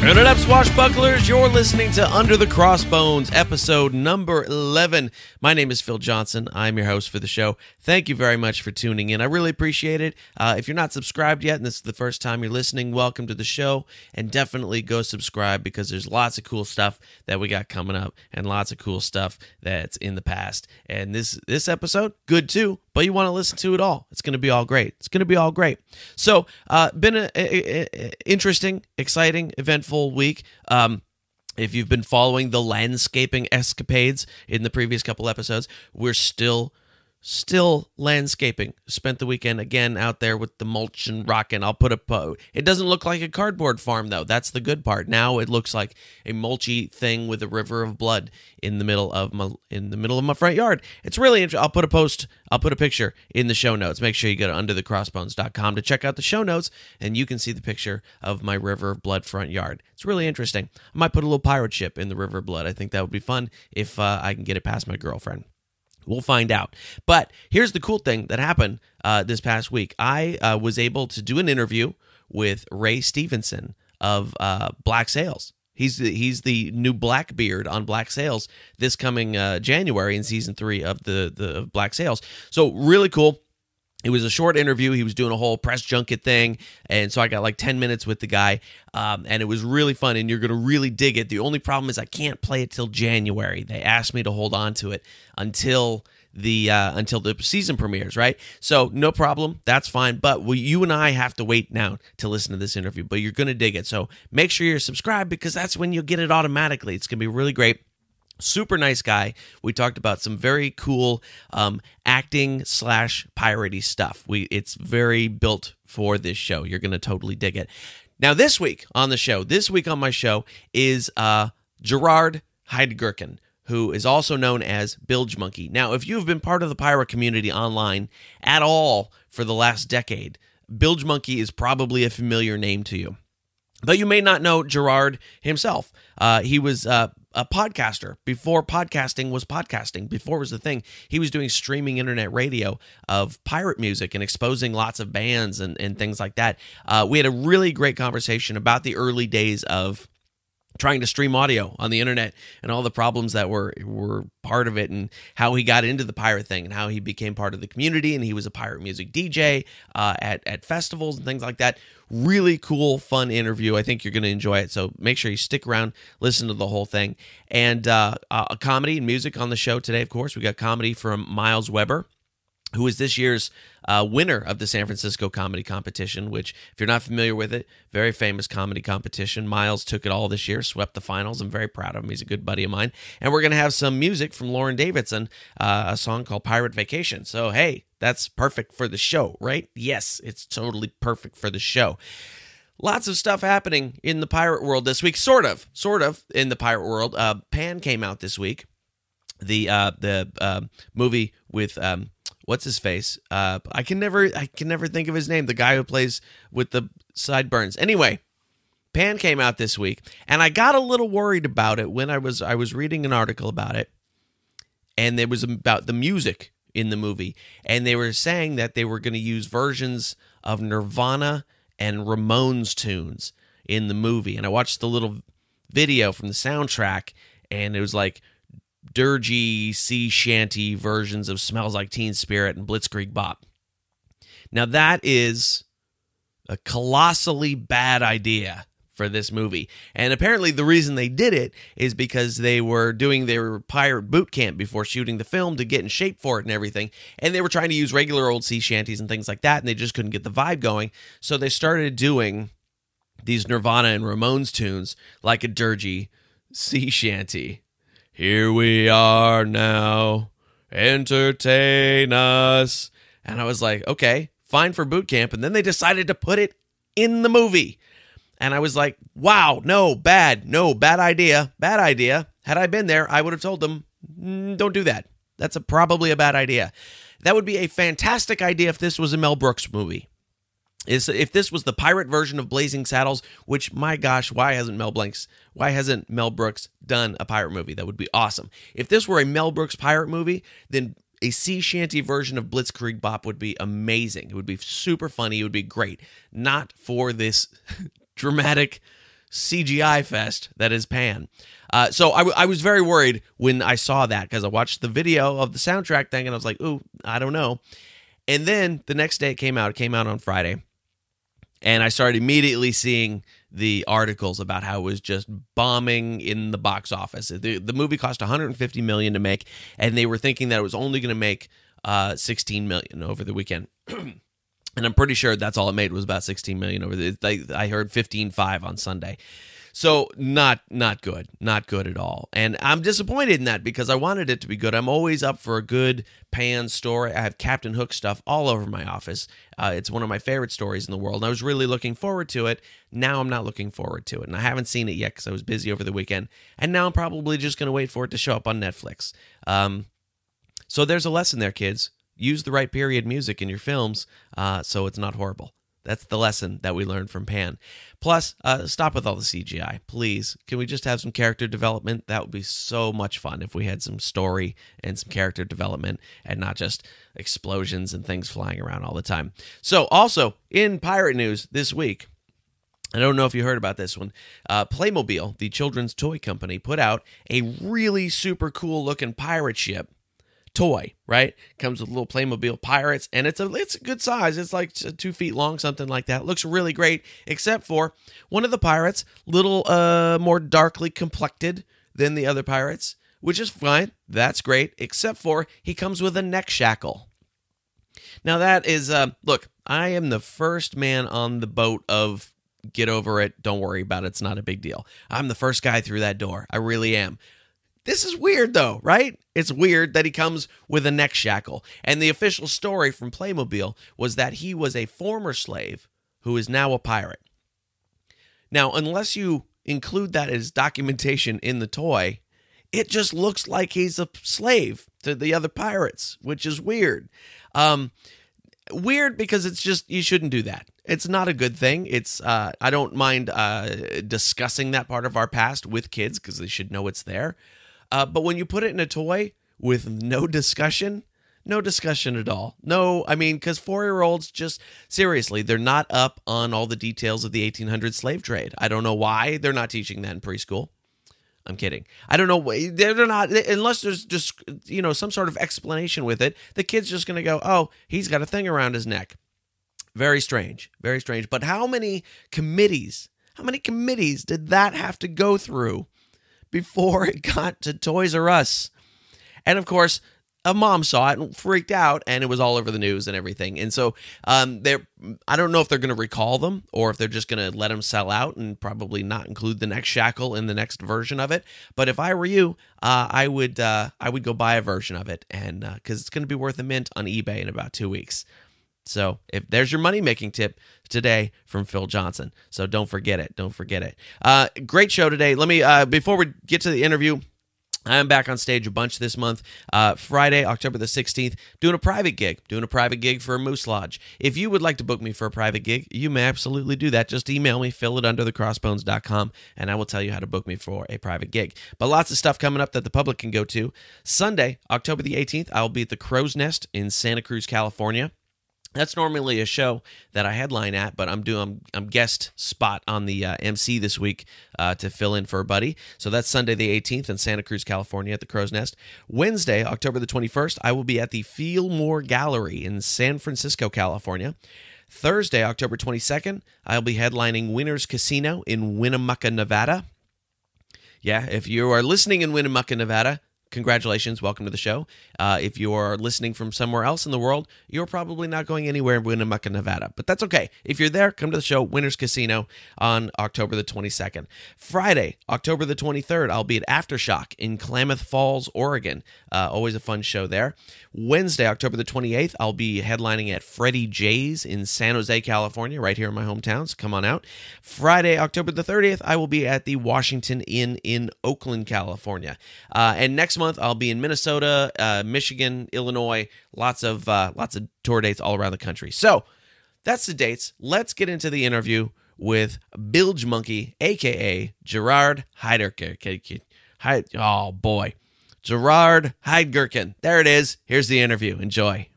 Turn it up, swashbucklers. You're listening to Under the Crossbones, episode number 11. My name is Phil Johnson. I'm your host for the show. Thank you very much for tuning in. I really appreciate it. If you're not subscribed yet, and this is the first time you're listening, welcome to the show. And definitely go subscribe because there's lots of cool stuff that we got coming up and lots of cool stuff that's in the past. And this episode, good too, but you want to listen to it all. It's going to be all great. It's going to be all great. So, been an interesting, exciting, eventful week. If you've been following the landscaping escapades in the previous couple episodes, we're still landscaping. Spent the weekend again out there with the mulch and rocking. It doesn't look like a cardboard farm though. That's the good part. Now it looks like a mulchy thing with a river of blood in the middle of my front yard. It's really interesting. I'll put a picture in the show notes. Make sure you go to underthecrossbones.com to check out the show notes, and you can see the picture of my river of blood front yard. It's really interesting. I might put a little pirate ship in the river of blood. I think that would be fun if I can get it past my girlfriend. We'll find out. But here's the cool thing that happened this past week. I was able to do an interview with Ray Stevenson of Black Sails. He's the new Blackbeard on Black Sails this coming January in season 3 of the Black Sails. So really cool. It was a short interview. He was doing a whole press junket thing, and so I got like 10 minutes with the guy, and it was really fun, and you're going to really dig it. The only problem is I can't play it till January. They asked me to hold on to it until the season premieres, right? So no problem. That's fine, but you and I have to wait now to listen to this interview, but you're going to dig it. So make sure you're subscribed because that's when you'll get it automatically. It's going to be really great. Super nice guy. We talked about some very cool acting / piratey stuff. It's very built for this show. You're going to totally dig it. Now, this week on my show is Gerard Heidgerken, who is also known as BilgeMunky. Now, if you've been part of the pirate community online at all for the last decade, BilgeMunky is probably a familiar name to you. But you may not know Gerard himself. He was a podcaster before podcasting was podcasting. Before it was the thing, he was doing streaming internet radio of pirate music and exposing lots of bands and things like that. We had a really great conversation about the early days of trying to stream audio on the internet and all the problems that were part of it, and how he got into the pirate thing and how he became part of the community, and he was a pirate music DJ at festivals and things like that. Really cool, fun interview. I think you're going to enjoy it, so make sure you stick around, listen to the whole thing. And a comedy and music on the show today, of course. We got comedy from Myles Weber, who is this year's winner of the San Francisco Comedy Competition, which, if you're not familiar with it, very famous comedy competition. Myles took it all this year, swept the finals. I'm very proud of him. He's a good buddy of mine. And we're going to have some music from Loren Davidson, a song called Pirate Vacation. So, hey, that's perfect for the show, right? Yes, it's totally perfect for the show. Lots of stuff happening in the pirate world this week, sort of in the pirate world. Pan came out this week, the movie with... what's his face? I can never think of his name. The guy who plays with the sideburns. Anyway, Pan came out this week, and I got a little worried about it when I was reading an article about it, and it was about the music in the movie, and they were saying that they were going to use versions of Nirvana and Ramones tunes in the movie. And I watched the little video from the soundtrack, and it was like dirgy sea shanty versions of Smells Like Teen Spirit and Blitzkrieg Bop. Now that is a colossally bad idea for this movie. And apparently the reason they did it is because they were doing their pirate boot camp before shooting the film to get in shape for it and everything. And they were trying to use regular old sea shanties and things like that, and they just couldn't get the vibe going. So they started doing these Nirvana and Ramones tunes like a dirgy sea shanty. Here we are now, entertain us. And I was like, okay, fine for boot camp. And then they decided to put it in the movie. And I was like, wow, bad idea. Had I been there, I would have told them, don't do that. That's probably a bad idea. That would be a fantastic idea if this was a Mel Brooks movie. If this was the pirate version of Blazing Saddles, which, my gosh, why hasn't Mel Brooks done a pirate movie? That would be awesome. If this were a Mel Brooks pirate movie, then a sea shanty version of Blitzkrieg Bop would be amazing. It would be super funny. It would be great. Not for this dramatic CGI fest that is Pan. So I was very worried when I saw that, because I watched the video of the soundtrack thing and I was like, ooh, I don't know. And then the next day it came out. It came out on Friday. And I started immediately seeing the articles about how it was just bombing in the box office. The movie cost $150 million to make, and they were thinking that it was only going to make $16 million over the weekend. And I'm pretty sure that's all it made, was about $16 million over I heard 15.5 on Sunday. So not good, not good at all. And I'm disappointed in that, because I wanted it to be good. I'm always up for a good Pan story. I have Captain Hook stuff all over my office. It's one of my favorite stories in the world, and I was really looking forward to it. Now I'm not looking forward to it, and I haven't seen it yet because I was busy over the weekend. And now I'm probably just going to wait for it to show up on Netflix. So there's a lesson there, kids. Use the right period music in your films so it's not horrible. That's the lesson that we learned from Pan. Plus, stop with all the CGI, please. Can we just have some character development? That would be so much fun if we had some story and some character development and not just explosions and things flying around all the time. So, also, in pirate news this week, I don't know if you heard about this one. Playmobil, the children's toy company, put out a really super cool looking pirate ship toy, right? Comes with little Playmobil pirates, and it's a good size. It's like 2 feet long, something like that. Looks really great, except for one of the pirates, little more darkly complected than the other pirates, which is fine. That's great, except for he comes with a neck shackle. Now that is, look, I am the first man on the boat of get over it, don't worry about it, it's not a big deal. I'm the first guy through that door. I really am. This is weird, though, right? It's weird that he comes with a neck shackle. And the official story from Playmobil was that he was a former slave who is now a pirate. Now, unless you include that as documentation in the toy, it just looks like he's a slave to the other pirates, which is weird. Weird because it's just, you shouldn't do that. It's not a good thing. It's I don't mind discussing that part of our past with kids because they should know it's there. But when you put it in a toy with no discussion at all. No, I mean, because 4-year-olds just, seriously, they're not up on all the details of the 1800s slave trade. I don't know why they're not teaching that in preschool. I'm kidding. I don't know. They're not, unless there's just, some sort of explanation with it. The kid's just going to go, oh, he's got a thing around his neck. Very strange. Very strange. But how many committees did that have to go through before it got to Toys R Us? And of course, a mom saw it and freaked out, and it was all over the news and everything. And so I don't know if they're going to recall them or if they're just going to let them sell out and probably not include the next shackle in the next version of it. But if I were you, I would go buy a version of it, and because it's going to be worth a mint on eBay in about 2 weeks. So if there's your money-making tip today from Phil Johnson. So don't forget it. Don't forget it. Great show today. Let me, before we get to the interview, I am back on stage a bunch this month. Friday, October the 16th, doing a private gig for a Moose Lodge. If you would like to book me for a private gig, you may absolutely do that. Just email me, phil@underthecrossbones.com, and I will tell you how to book me for a private gig. But lots of stuff coming up that the public can go to. Sunday, October the 18th, I'll be at the Crow's Nest in Santa Cruz, California. That's normally a show that I headline at, but I'm guest spot on the MC this week to fill in for a buddy. So that's Sunday the 18th in Santa Cruz, California at the Crow's Nest. Wednesday, October the 21st, I will be at the Fillmore Gallery in San Francisco, California. Thursday, October 22nd, I'll be headlining Winners Casino in Winnemucca, Nevada. Yeah, if you are listening in Winnemucca, Nevada, congratulations, welcome to the show. If you are listening from somewhere else in the world, you're probably not going anywhere in Winnemucca, Nevada. But that's okay. If you're there, come to the show, Winners Casino, on October the 22nd. Friday, October the 23rd, I'll be at Aftershock in Klamath Falls, Oregon. Always a fun show there. Wednesday, October the 28th, I'll be headlining at Freddie J's in San Jose, California, right here in my hometown, so come on out. Friday, October the 30th, I will be at the Washington Inn in Oakland, California. And next month, I'll be in Minnesota, Michigan, Illinois, lots of tour dates all around the country. So that's the dates. Let's get into the interview with BilgeMunky, a.k.a. Gerard Heidgerken. Oh, boy. Gerard Heidgerken. There it is. Here's the interview. Enjoy.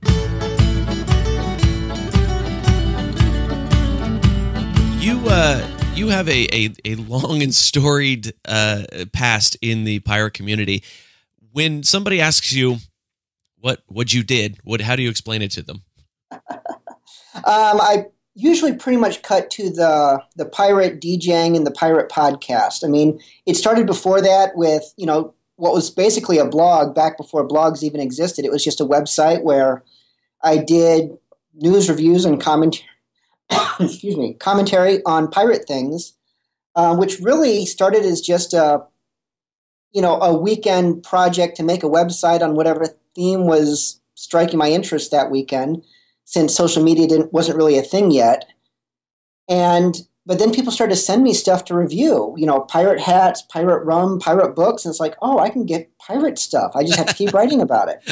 you have a long and storied past in the pirate community. When somebody asks you what you did, how do you explain it to them? I usually pretty much cut to the pirate DJing and the pirate podcast. I mean, it started before that with, what was basically a blog back before blogs even existed. It was just a website where I did news reviews and commentary on pirate things, which really started as just a weekend project to make a website on whatever theme was striking my interest that weekend, since social media wasn't really a thing yet. But then people started to send me stuff to review, pirate hats, pirate rum, pirate books. And it's like, oh, I can get pirate stuff. I just have to keep writing about it.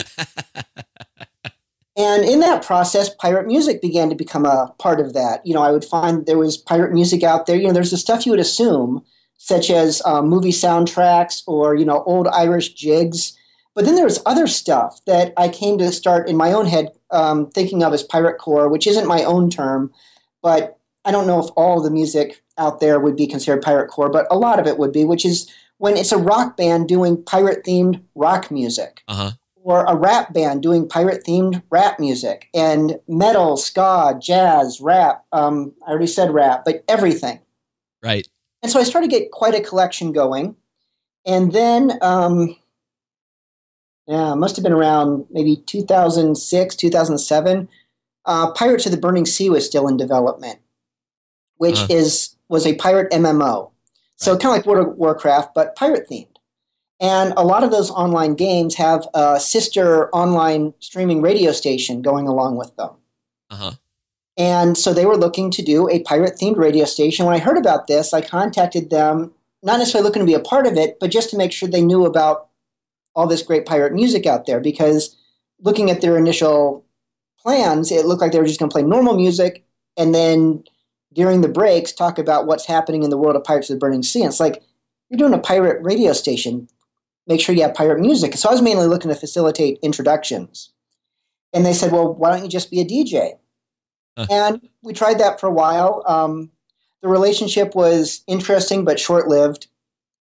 And in that process, pirate music began to become a part of that. I would find there was pirate music out there. There's the stuff you would assume, such as movie soundtracks or, old Irish jigs. But then there was other stuff that I came to start in my own head thinking of as pirate core, which isn't my own term, but I don't know if all the music out there would be considered pirate core, but a lot of it would be, which is when it's a rock band doing pirate-themed rock music, or a rap band doing pirate-themed rap music, and metal, ska, jazz, rap. I already said rap, but everything. Right. And so I started to get quite a collection going. And then, it must have been around maybe 2006, 2007, Pirates of the Burning Sea was still in development, which was a pirate MMO. So kind of like World of Warcraft, but pirate-themed. And a lot of those online games have a sister online streaming radio station going along with them. And so they were looking to do a pirate-themed radio station. When I heard about this, I contacted them, not necessarily looking to be a part of it, but just to make sure they knew about all this great pirate music out there. Because looking at their initial plans, it looked like they were just going to play normal music and then during the breaks talk about what's happening in the world of Pirates of the Burning Sea. And it's like, you're doing a pirate radio station. Make sure you have pirate music. So I was mainly looking to facilitate introductions. And they said, well, why don't you just be a DJ? And we tried that for a while. The relationship was interesting but short-lived.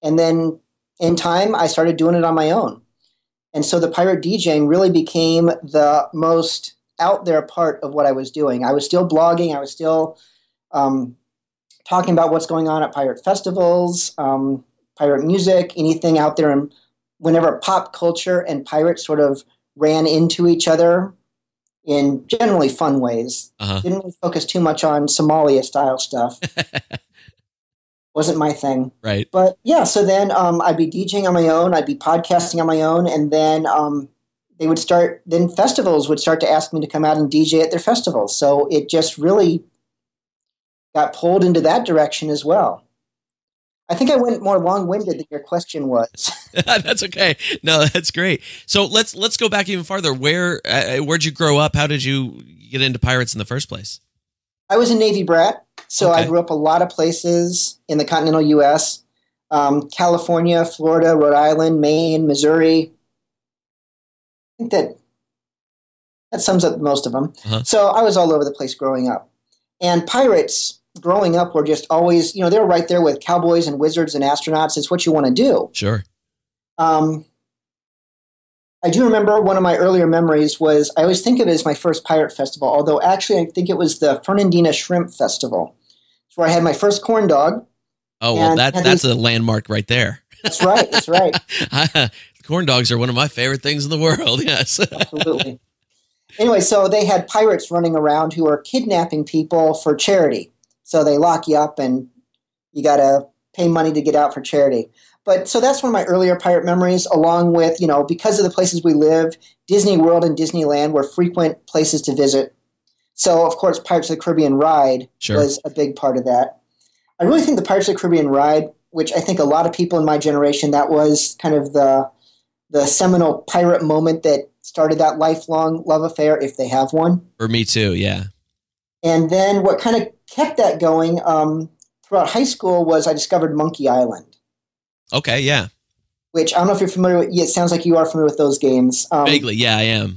And then in time, I started doing it on my own. And so the pirate DJing really became the most out there part of what I was doing. I was still blogging. I was still talking about what's going on at pirate festivals, pirate music, anything out there. And whenever pop culture and pirates sort of ran into each other in generally fun ways, didn't really focus too much on Somalia-style stuff. Wasn't my thing. Right. But yeah, so then I'd be DJing on my own, I'd be podcasting on my own, and then festivals would start to ask me to come out and DJ at their festivals. So it just really got pulled into that direction as well. I think I went more long-winded than your question was. That's okay. No, that's great. So let's go back even farther. Where'd you grow up? How did you get into pirates in the first place? I was a Navy brat, so Okay. I grew up a lot of places in the continental U.S., California, Florida, Rhode Island, Maine, Missouri. I think that sums up most of them. So I was all over the place growing up. And pirates growing up were just always, they were right there with cowboys and wizards and astronauts. It's what you want to do. Sure. I do remember one of my earlier memories was, I always think of it as my first pirate festival, although actually I think it was the Fernandina Shrimp Festival. It's where I had my first corn dog. Oh, well, that's a landmark right there. That's right. That's right. Corn dogs are one of my favorite things in the world. Yes. Absolutely. Anyway, so they had pirates running around who are kidnapping people for charity. So they lock you up and you got to pay money to get out for charity. But so that's one of my earlier pirate memories, along with, because of the places we live, Disney World and Disneyland were frequent places to visit. So, of course, Pirates of the Caribbean ride was a big part of that. I really think the Pirates of the Caribbean ride, which I think a lot of people in my generation, that was kind of the seminal pirate moment that started that lifelong love affair, if they have one. For me too, yeah. And then what kind of kept that going throughout high school was I discovered Monkey Island. Okay, yeah. Which I don't know if you're familiar with. It sounds like you are familiar with those games. Vaguely, yeah, I am.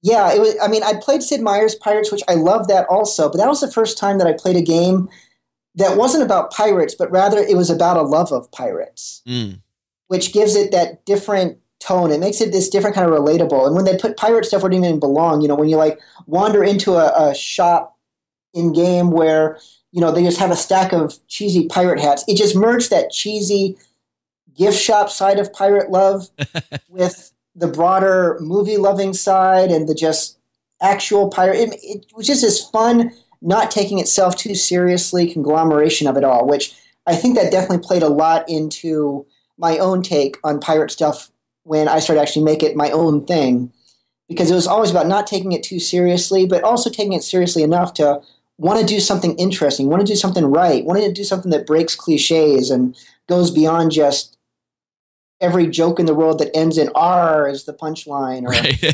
Yeah, it was. I mean, I played Sid Meier's Pirates, which I love that also. But that was the first time that I played a game that wasn't about pirates, but rather it was about a love of pirates, which gives it that different tone. It makes it this different kind of relatable. And when they put pirate stuff where it didn't even belong, when you like wander into a shop in game where, they just have a stack of cheesy pirate hats, it just merged that cheesy gift shop side of pirate love with the broader movie loving side and the just actual pirate. It was just this fun, not taking itself too seriously conglomeration of it all, which I think that definitely played a lot into my own take on pirate stuff when I started actually make it my own thing, because it was always about not taking it too seriously, but also taking it seriously enough to want to do something interesting, want to do something right, want to do something that breaks cliches and goes beyond just every joke in the world that ends in R as the punchline, or right.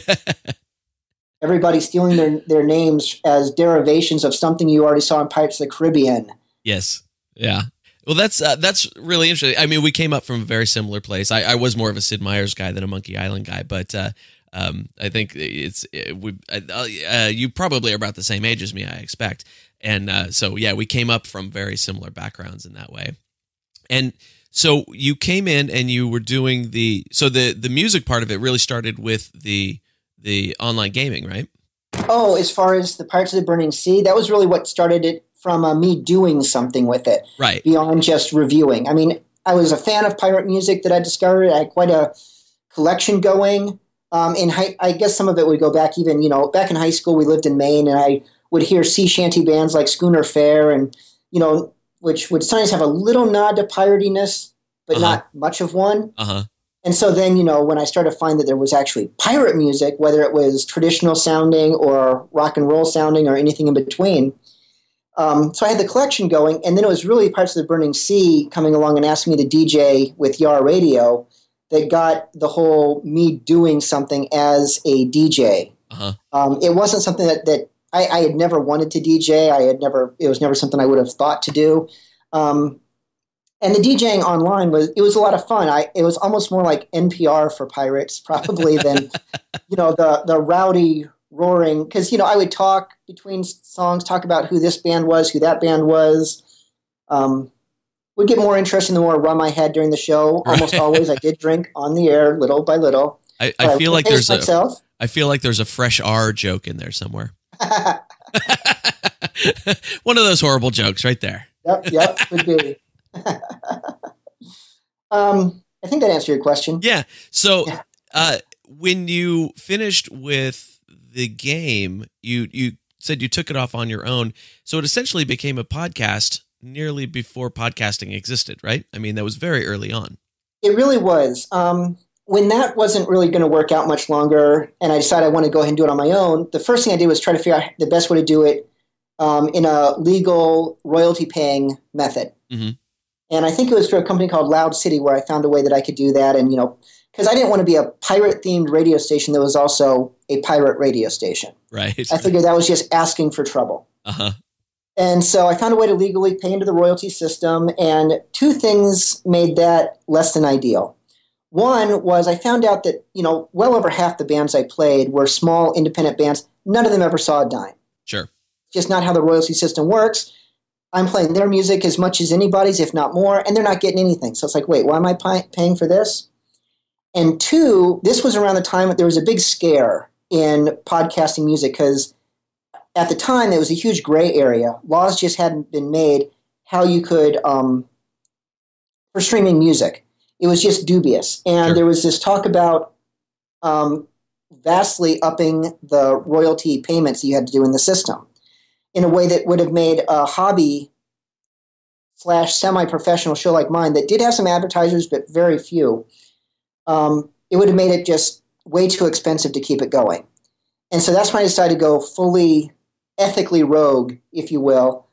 everybody stealing their names as derivations of something you already saw in Pirates of the Caribbean. Yes. Yeah. Well, that's really interesting. I mean, we came up from a very similar place. I was more of a Sid Meier's guy than a Monkey Island guy, but I think you probably are about the same age as me, I expect. And so, yeah, we came up from very similar backgrounds in that way. And so you came in and you were doing the music part of it really started with the online gaming, right? Oh, as far as the Pirates of the Burning Sea, that was really what started it from me doing something with it, right? Beyond just reviewing. I mean, I was a fan of pirate music that I discovered. I had quite a collection going. I guess some of it would go back even, back in high school, we lived in Maine, and I would hear sea shanty bands like Schooner Fair, and, which would sometimes have a little nod to piratiness, but not much of one. And so then, when I started to find that there was actually pirate music, whether it was traditional sounding or rock and roll sounding or anything in between. So I had the collection going, and then it was really Pirates of the Burning Sea coming along and asking me to DJ with Yar Radio that got the whole me doing something as a DJ. It wasn't something that I had never wanted to DJ. It was never something I would have thought to do. And the DJing online was a lot of fun. It was almost more like NPR for pirates probably than, the rowdy roaring, because, I would talk between songs, talk about who this band was, who that band was. Would get more interesting the more rum I had during the show. Almost always I did drink on the air little by little. I feel like there's a fresh R joke in there somewhere. One of those horrible jokes right there. Yep, could be. I think that answered your question. Yeah. So when you finished with the game, you said you took it off on your own. So it essentially became a podcast nearly before podcasting existed, right? I mean, that was very early on. It really was. When that wasn't really going to work out much longer, and I decided I want to go ahead and do it on my own, the first thing I did was try to figure out the best way to do it in a legal royalty-paying method. And I think it was through a company called Loud City where I found a way that I could do that. And, because I didn't want to be a pirate-themed radio station that was also a pirate radio station. Right. I figured that was just asking for trouble. And so I found a way to legally pay into the royalty system, and two things made that less than ideal. One was I found out that, well over half the bands I played were small independent bands. None of them ever saw a dime. Sure. Just not how the royalty system works. I'm playing their music as much as anybody's, if not more, and they're not getting anything. So it's like, wait, why am I paying for this? And two, this was around the time that there was a big scare in podcasting music, because at the time it was a huge gray area. Laws just hadn't been made how you could, for streaming music. It was just dubious. And There was this talk about vastly upping the royalty payments that you had to do in the system in a way that would have made a hobby / semi-professional show like mine that did have some advertisers but very few. It would have made it just way too expensive to keep it going. And so that's when I decided to go fully ethically rogue, if you will.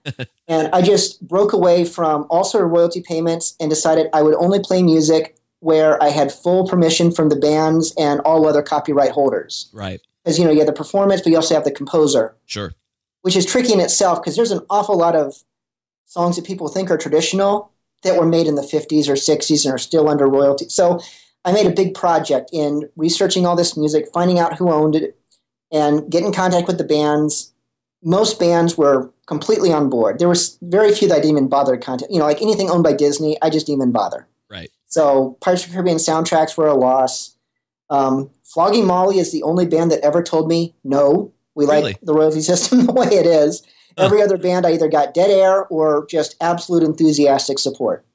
And I just broke away from all sort of royalty payments and decided I would only play music where I had full permission from the bands and all other copyright holders. Right. Because, you have the performance, but you also have the composer. Sure. Which is tricky in itself, because there's an awful lot of songs that people think are traditional that were made in the 50s or 60s and are still under royalty. So I made a big project in researching all this music, finding out who owned it, and getting in contact with the bands, most bands were completely on board. There was very few that I didn't even bother to contact. Like anything owned by Disney, I just didn't even bother. Right. So Pirates of the Caribbean soundtracks were a loss. Flogging Molly is the only band that ever told me, no, we like the royalty system the way it is. Every other band, I either got dead air or just absolute enthusiastic support.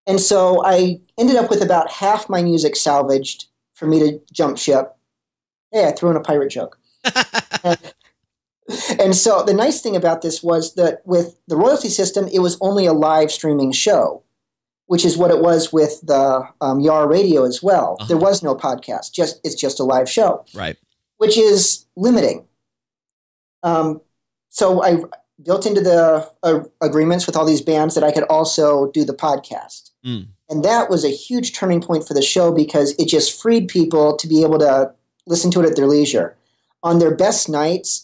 And so I ended up with about half my music salvaged for me to jump ship. Hey, I threw in a pirate joke. And so the nice thing about this was that with the royalty system, it was only a live streaming show, which is what it was with the YAR radio as well. There was no podcast. It's just a live show. Right. Which is limiting. So I built into the agreements with all these bands that I could also do the podcast. And that was a huge turning point for the show because it just freed people to be able to listen to it at their leisure. On their best nights,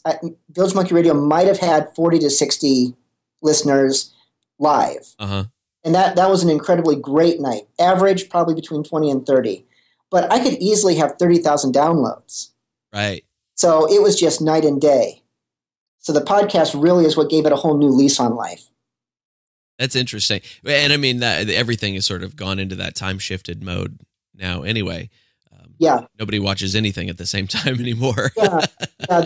BilgeMunky Radio might have had 40 to 60 listeners live. And that was an incredibly great night. Average, probably between 20 and 30. But I could easily have 30,000 downloads. Right. So it was just night and day. So the podcast really is what gave it a whole new lease on life. That's interesting. And I mean, that everything has sort of gone into that time-shifted mode now anyway. Nobody watches anything at the same time anymore.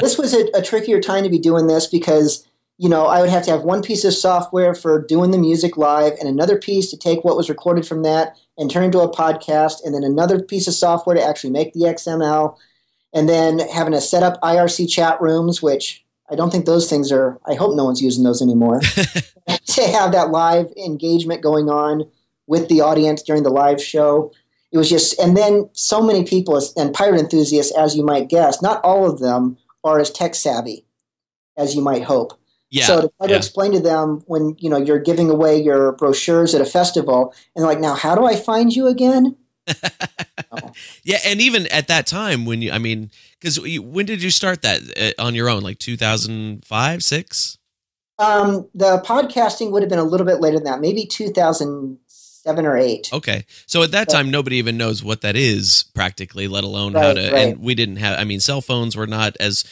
This was a trickier time to be doing this because, I would have to have one piece of software for doing the music live and another piece to take what was recorded from that and turn into a podcast, and then another piece of software to actually make the XML, and then having to set up IRC chat rooms, which I don't think those things are – I hope no one's using those anymore. To have that live engagement going on with the audience during the live show. It was just – and then so many people and pirate enthusiasts, as you might guess, not all of them are as tech savvy as you might hope. So to try to explain to them when, you're giving away your brochures at a festival and they're like, now how do I find you again? Yeah, and even at that time when because when did you start that on your own? Like 2005, 6? The podcasting would have been a little bit later than that, maybe 2007 or 8. Okay, so at that time, nobody even knows what that is practically, let alone how to. And we didn't have. Cell phones were not as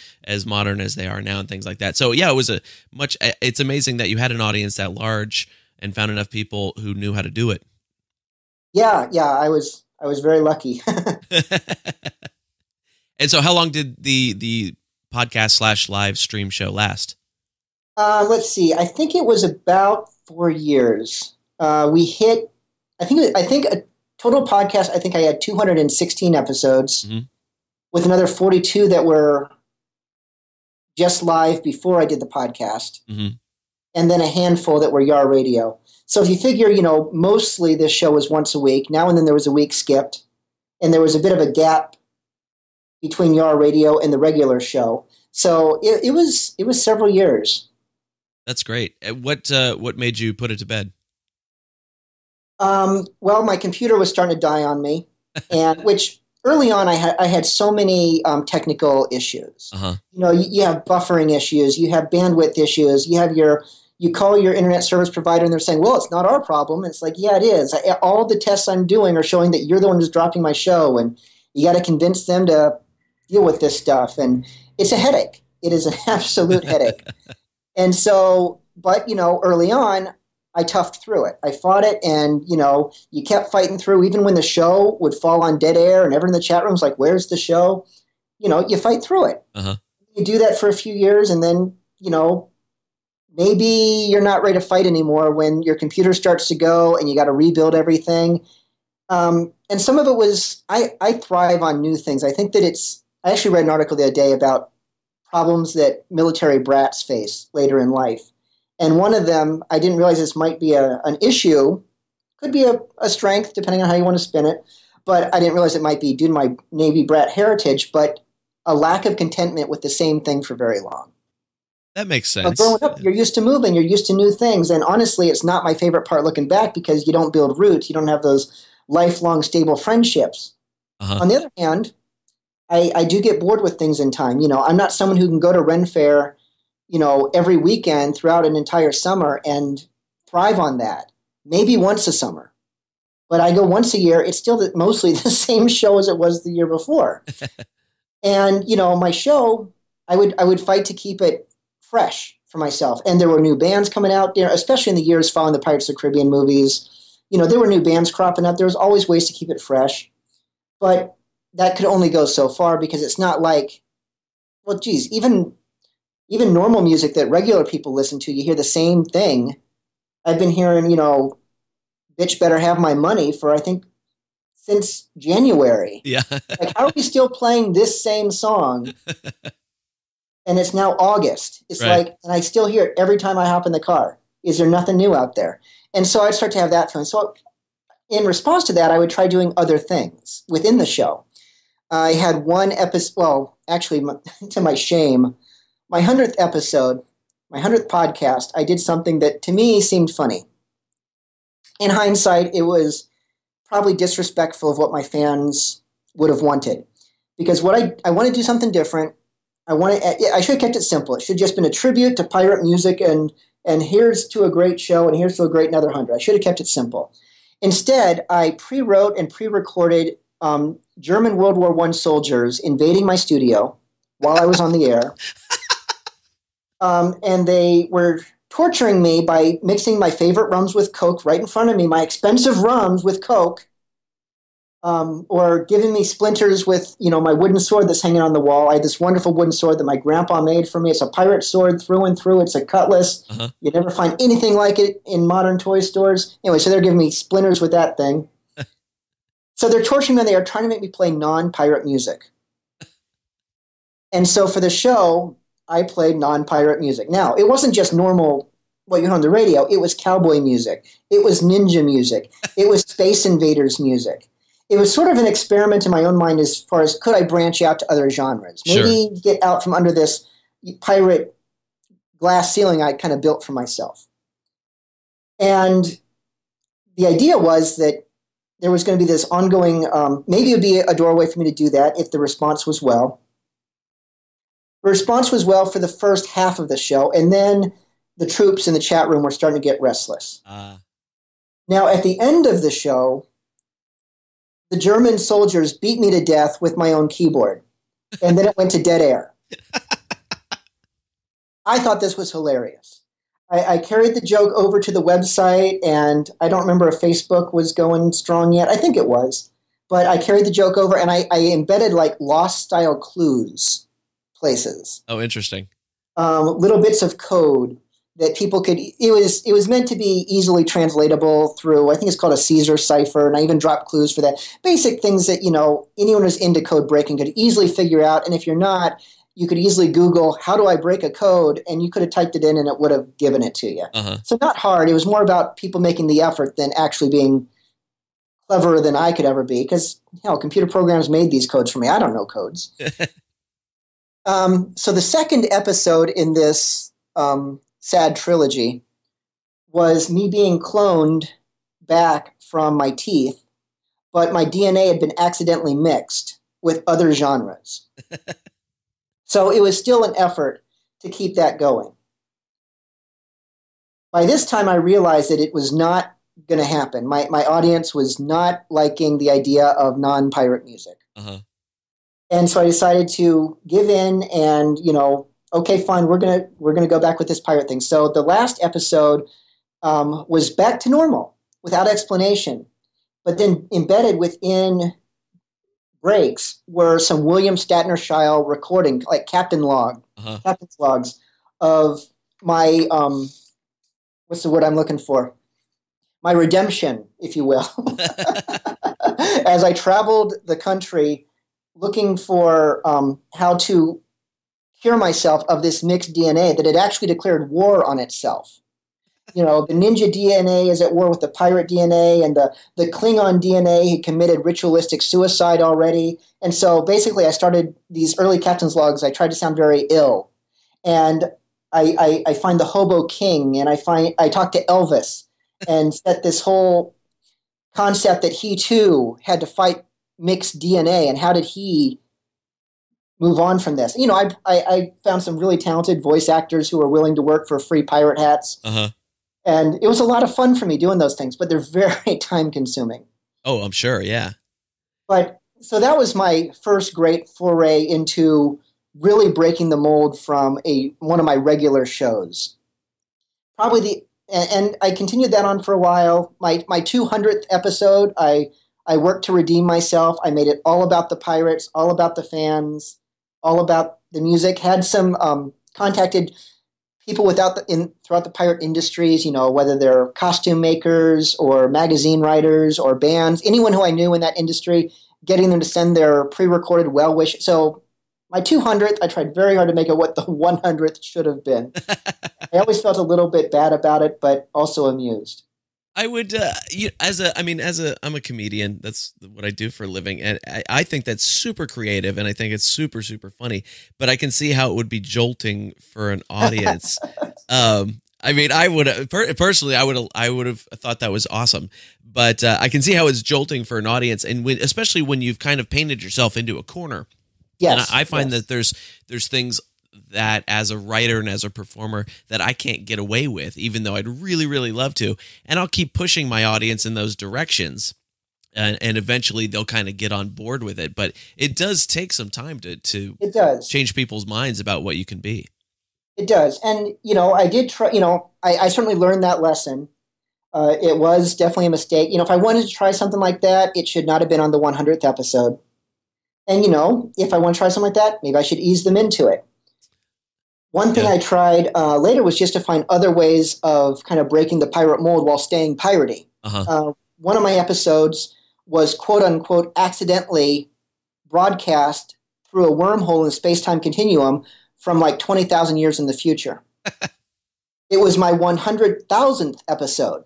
modern as they are now, and things like that. So yeah, it was It's amazing that you had an audience that large and found enough people who knew how to do it. Yeah, I was very lucky. And so how long did the podcast / live stream show last? Let's see. I think it was about 4 years. We hit, I think a total podcast, I think I had 216 episodes with another 42 that were just live before I did the podcast. And then a handful that were YAR radio. So if you figure, mostly this show was once a week. Now and then there was a week skipped. And there was a bit of a gap between YAR radio and the regular show. So it was several years. That's great. What made you put it to bed? Well, my computer was starting to die on me, and which early on I had so many technical issues. You have buffering issues, you have bandwidth issues, you call your internet service provider and they're saying, well, it's not our problem. And it's like, yeah, it is. All the tests I'm doing are showing that you're the one who's dropping my show, and you got to convince them to deal with this stuff. And it's a headache. It is an absolute headache. And so, but, early on, I toughed through it. I fought it, and, you kept fighting through. Even when the show would fall on dead air and everyone in the chat room was like, where's the show? You fight through it. You do that for a few years, and then, maybe you're not ready to fight anymore when your computer starts to go and you got to rebuild everything. And some of it was, I thrive on new things. I think that I actually read an article the other day about problems that military brats face later in life. And one of them, I didn't realize this might be an issue, could be a strength, depending on how you want to spin it, but I didn't realize it might be due to my Navy brat heritage, but a lack of contentment with the same thing for very long. That makes sense. Growing up, you're used to moving, you're used to new things, and honestly, it's not my favorite part looking back because you don't build roots, you don't have those lifelong stable friendships. On the other hand, I do get bored with things in time. I'm not someone who can go to Ren Fair, every weekend throughout an entire summer and thrive on that. Maybe once a summer. But I go once a year. It's still mostly the same show as it was the year before. And, my show, I would fight to keep it fresh for myself. And there were new bands coming out there, especially in the years following the Pirates of the Caribbean movies. There were new bands cropping up. There was always ways to keep it fresh. But that could only go so far because it's not like, well, geez, even normal music that regular people listen to, you hear the same thing. I've been hearing, Bitch Better Have My Money for, I think, since January. Yeah. Like, how are we still playing this same song? And it's now August. It's right. like, and I still hear it every time I hop in the car. Is there nothing new out there? And so I'd start to have that feeling. So in response to that, I would try doing other things within the show. I had one episode, well, actually, to my shame, my 100th episode, my 100th podcast, I did something that to me seemed funny. In hindsight, it was probably disrespectful of what my fans would have wanted. Because what I want to do something different. I should have kept it simple. It should have just been a tribute to pirate music and here's to a great show and here's to a great another 100. I should have kept it simple. Instead, I pre-wrote and pre-recorded German World War I soldiers invading my studio while I was on the air. And they were torturing me by mixing my favorite rums with Coke right in front of me, my expensive rums with Coke, or giving me splinters with, my wooden sword that's hanging on the wall. I had this wonderful wooden sword that my grandpa made for me. It's a pirate sword through and through. It's a cutlass. Uh-huh. You never find anything like it in modern toy stores. Anyway, so they're giving me splinters with that thing. So they're torturing me and they are trying to make me play non-pirate music. And so for the show, I played non-pirate music. Now, it wasn't just normal, what you hear on the radio. It was cowboy music. It was ninja music. It was Space Invaders music. It was sort of an experiment in my own mind as far as could I branch out to other genres? Maybe get out from under this pirate glass ceiling I kind of built for myself. And the idea was that there was going to be this ongoing, maybe it would be a doorway for me to do that if the response was well. The response was well for the first half of the show, and then the troops in the chat room were starting to get restless. Now, at the end of the show, the German soldiers beat me to death with my own keyboard, and then it went to dead air. I thought this was hilarious. I carried the joke over to the website, and I don't remember if Facebook was going strong yet. I think it was. But I carried the joke over, and I embedded like Lost-style clues places. Oh, interesting. Little bits of code that people could. It was meant to be easily translatable through. I think it's called a Caesar cipher, and I even dropped clues for that. Basic things that anyone who's into code breaking could easily figure out. And if you're not, you could easily Google how do I break a code, and you could have typed it in, and it would have given it to you. Uh-huh. So not hard. It was more about people making the effort than actually being cleverer than I could ever be. Because computer programs made these codes for me. I don't know codes. So the second episode in this sad trilogy was me being cloned back from my teeth, but my DNA had been accidentally mixed with other genres. So it was still an effort to keep that going. By this time, I realized that it was not going to happen. My audience was not liking the idea of non-pirate music. Uh-huh. And so I decided to give in and, okay, fine, we're gonna go back with this pirate thing. So the last episode was back to normal without explanation. But then embedded within breaks were some William Statner-style recording, like captain's logs of my, what's the word I'm looking for? My redemption, if you will. As I traveled the country looking for how to cure myself of this mixed DNA that had actually declared war on itself. The ninja DNA is at war with the pirate DNA, and the Klingon DNA had committed ritualistic suicide already. And so basically I started these early captain's logs. I tried to sound very ill. And I find the Hobo King, and I talk to Elvis and set this whole concept that he too had to fight mixed DNA, and how did he move on from this? I found some really talented voice actors who were willing to work for free pirate hats. Uh-huh. And it was a lot of fun for me doing those things, but they're very time consuming. Oh, I'm sure. Yeah. But so that was my first great foray into really breaking the mold from one of my regular shows. And I continued that on for a while. My 200th episode, I worked to redeem myself. I made it all about the pirates, all about the fans, all about the music. Had some contacted people throughout the pirate industries, whether they're costume makers or magazine writers or bands, anyone who I knew in that industry, getting them to send their pre-recorded well wishes. So my 200th, I tried very hard to make it what the 100th should have been. I always felt a little bit bad about it, but also amused. I would, I'm a comedian. That's what I do for a living. And I think that's super creative, and I think it's super, super funny, but I can see how it would be jolting for an audience. I would personally, I would have thought that was awesome, but I can see how it's jolting for an audience, and especially when you've kind of painted yourself into a corner. Yes, and I find that there's things that as a writer and as a performer that I can't get away with, even though I'd really, really love to. And I'll keep pushing my audience in those directions. And eventually they'll kind of get on board with it. But it does take some time to change people's minds about what you can be. It does. And, I did try, I certainly learned that lesson. It was definitely a mistake. If I wanted to try something like that, it should not have been on the 100th episode. And, if I want to try something like that, maybe I should ease them into it. One thing I tried later was just to find other ways of kind of breaking the pirate mold while staying piratey. One of my episodes was, quote unquote, accidentally broadcast through a wormhole in the space-time continuum from like 20,000 years in the future. It was my 100,000th episode.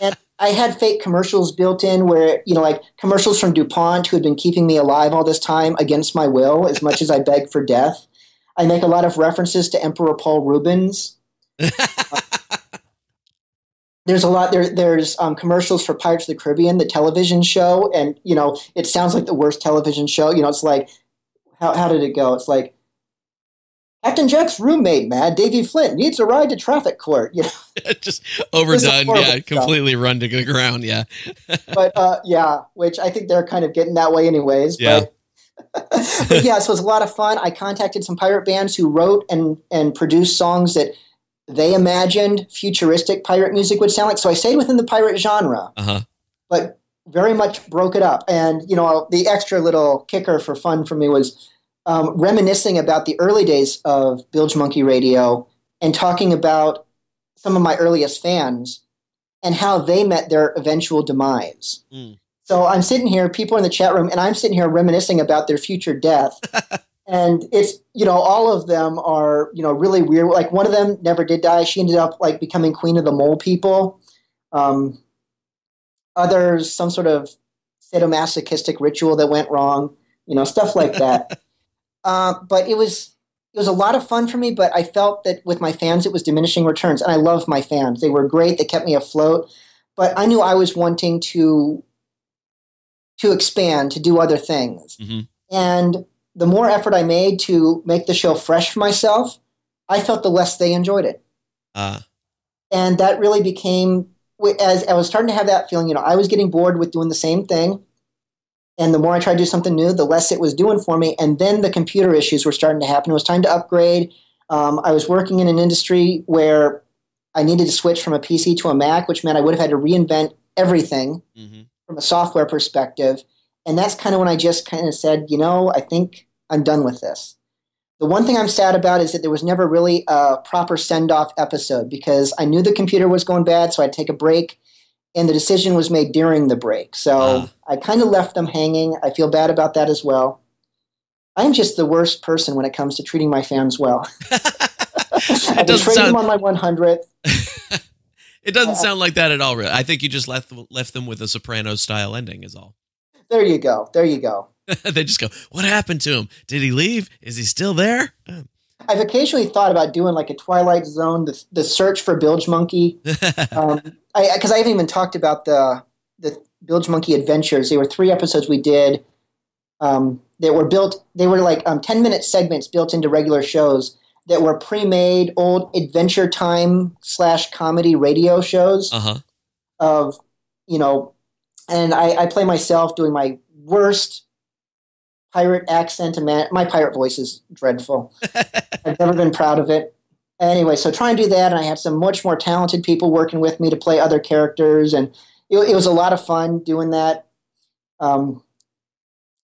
And I had fake commercials built in where, like commercials from DuPont who had been keeping me alive all this time against my will, as much as I begged for death. I make a lot of references to Emperor Paul Rubens. There's commercials for Pirates of the Caribbean, the television show, and it sounds like the worst television show. It's like, how did it go? It's like, Captain Jack's roommate, Mad Davy Flint, needs a ride to traffic court. Just overdone, completely run to the ground, But which I think they're kind of getting that way anyways. Yeah. But yeah, so it was a lot of fun. I contacted some pirate bands who wrote and produced songs that they imagined futuristic pirate music would sound like. So I stayed within the pirate genre, but very much broke it up. And, the extra little kicker for fun for me was reminiscing about the early days of BilgeMunky Radio and talking about some of my earliest fans and how they met their eventual demise. So I'm sitting here, people in the chat room, and I'm sitting here reminiscing about their future death. And it's, all of them are, really weird. Like one of them never did die. She ended up like becoming queen of the mole people. Others, some sort of sadomasochistic ritual that went wrong, stuff like that. But it was a lot of fun for me, but I felt that with my fans, it was diminishing returns. And I love my fans. They were great. They kept me afloat. But I knew I was wanting to expand, to do other things. And the more effort I made to make the show fresh for myself, I felt the less they enjoyed it. And that really became, as I was starting to have that feeling, I was getting bored with doing the same thing. And the more I tried to do something new, the less it was doing for me. And then the computer issues were starting to happen. It was time to upgrade. I was working in an industry where I needed to switch from a PC to a Mac, which meant I would have had to reinvent everything from a software perspective. And that's kind of when I just kind of said, I think I'm done with this. The one thing I'm sad about is that there was never really a proper send-off episode because I knew the computer was going bad, so I'd take a break, and the decision was made during the break. So I kind of left them hanging. I feel bad about that as well. I'm just the worst person when it comes to treating my fans well. I betrayed them on my 100th. It doesn't sound like that at all, really. I think you just left them with a Sopranos-style ending is all. There you go. They just go, what happened to him? Did he leave? Is he still there? I've occasionally thought about doing like a Twilight Zone, the search for BilgeMunky. Because I haven't even talked about the BilgeMunky adventures. There were 3 episodes we did that were built. They were like 10-minute segments built into regular shows that were pre-made old Adventure Time / comedy radio shows of, and I play myself doing my worst pirate accent. And my pirate voice is dreadful. I've never been proud of it. Anyway, so try and do that. And I had some much more talented people working with me to play other characters. And it was a lot of fun doing that.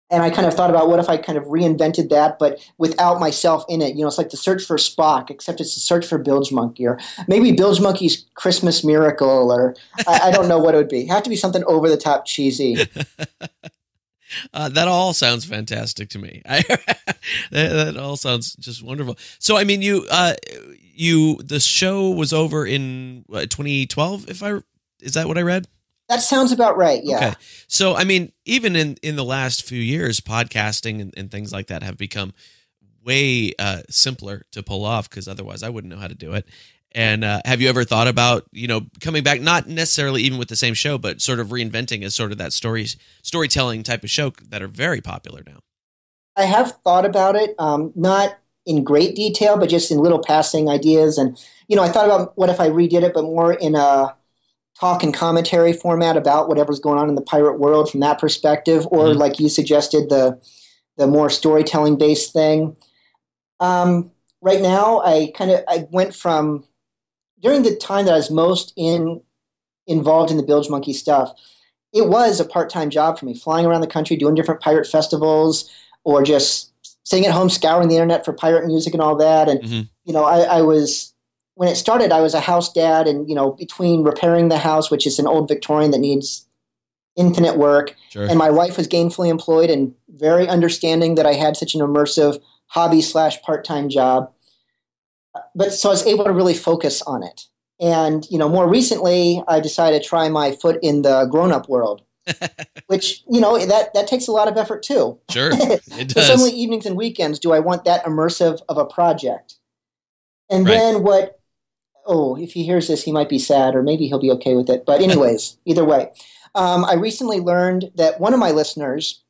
And I kind of thought about what if I kind of reinvented that, but without myself in it. It's like the search for Spock, except it's the search for BilgeMunky, or maybe BilgeMunky's Christmas Miracle, or I don't know what it would be. It'd have to be something over the top cheesy. That all sounds fantastic to me. That all sounds just wonderful. So, I mean, the show was over in 2012. Is that what I read? That sounds about right. Yeah. Okay. So, I mean, even in the last few years, podcasting and things like that have become way simpler to pull off, because otherwise I wouldn't know how to do it. And have you ever thought about, coming back, not necessarily even with the same show, but sort of reinventing as sort of that storytelling type of show that are very popular now? I have thought about it, not in great detail, but just in little passing ideas. And, I thought about what if I redid it, but more in a talk and commentary format about whatever's going on in the pirate world from that perspective, or like you suggested, the more storytelling based thing. Right now, I went from, during the time that I was most involved in the BilgeMunky stuff, it was a part-time job for me, flying around the country, doing different pirate festivals, or just sitting at home scouring the internet for pirate music and all that. And, I was, when it started, I was a house dad, and, between repairing the house, which is an old Victorian that needs infinite work, sure, and my wife was gainfully employed and very understanding that I had such an immersive hobby / part-time job. But so I was able to really focus on it. And, more recently, I decided to try my foot in the grown-up world, which, that takes a lot of effort too. Sure, it does. So only evenings and weekends do I want that immersive of a project. And right. Then if he hears this, he might be sad, or maybe he'll be okay with it. But anyways, either way, I recently learned that one of my listeners,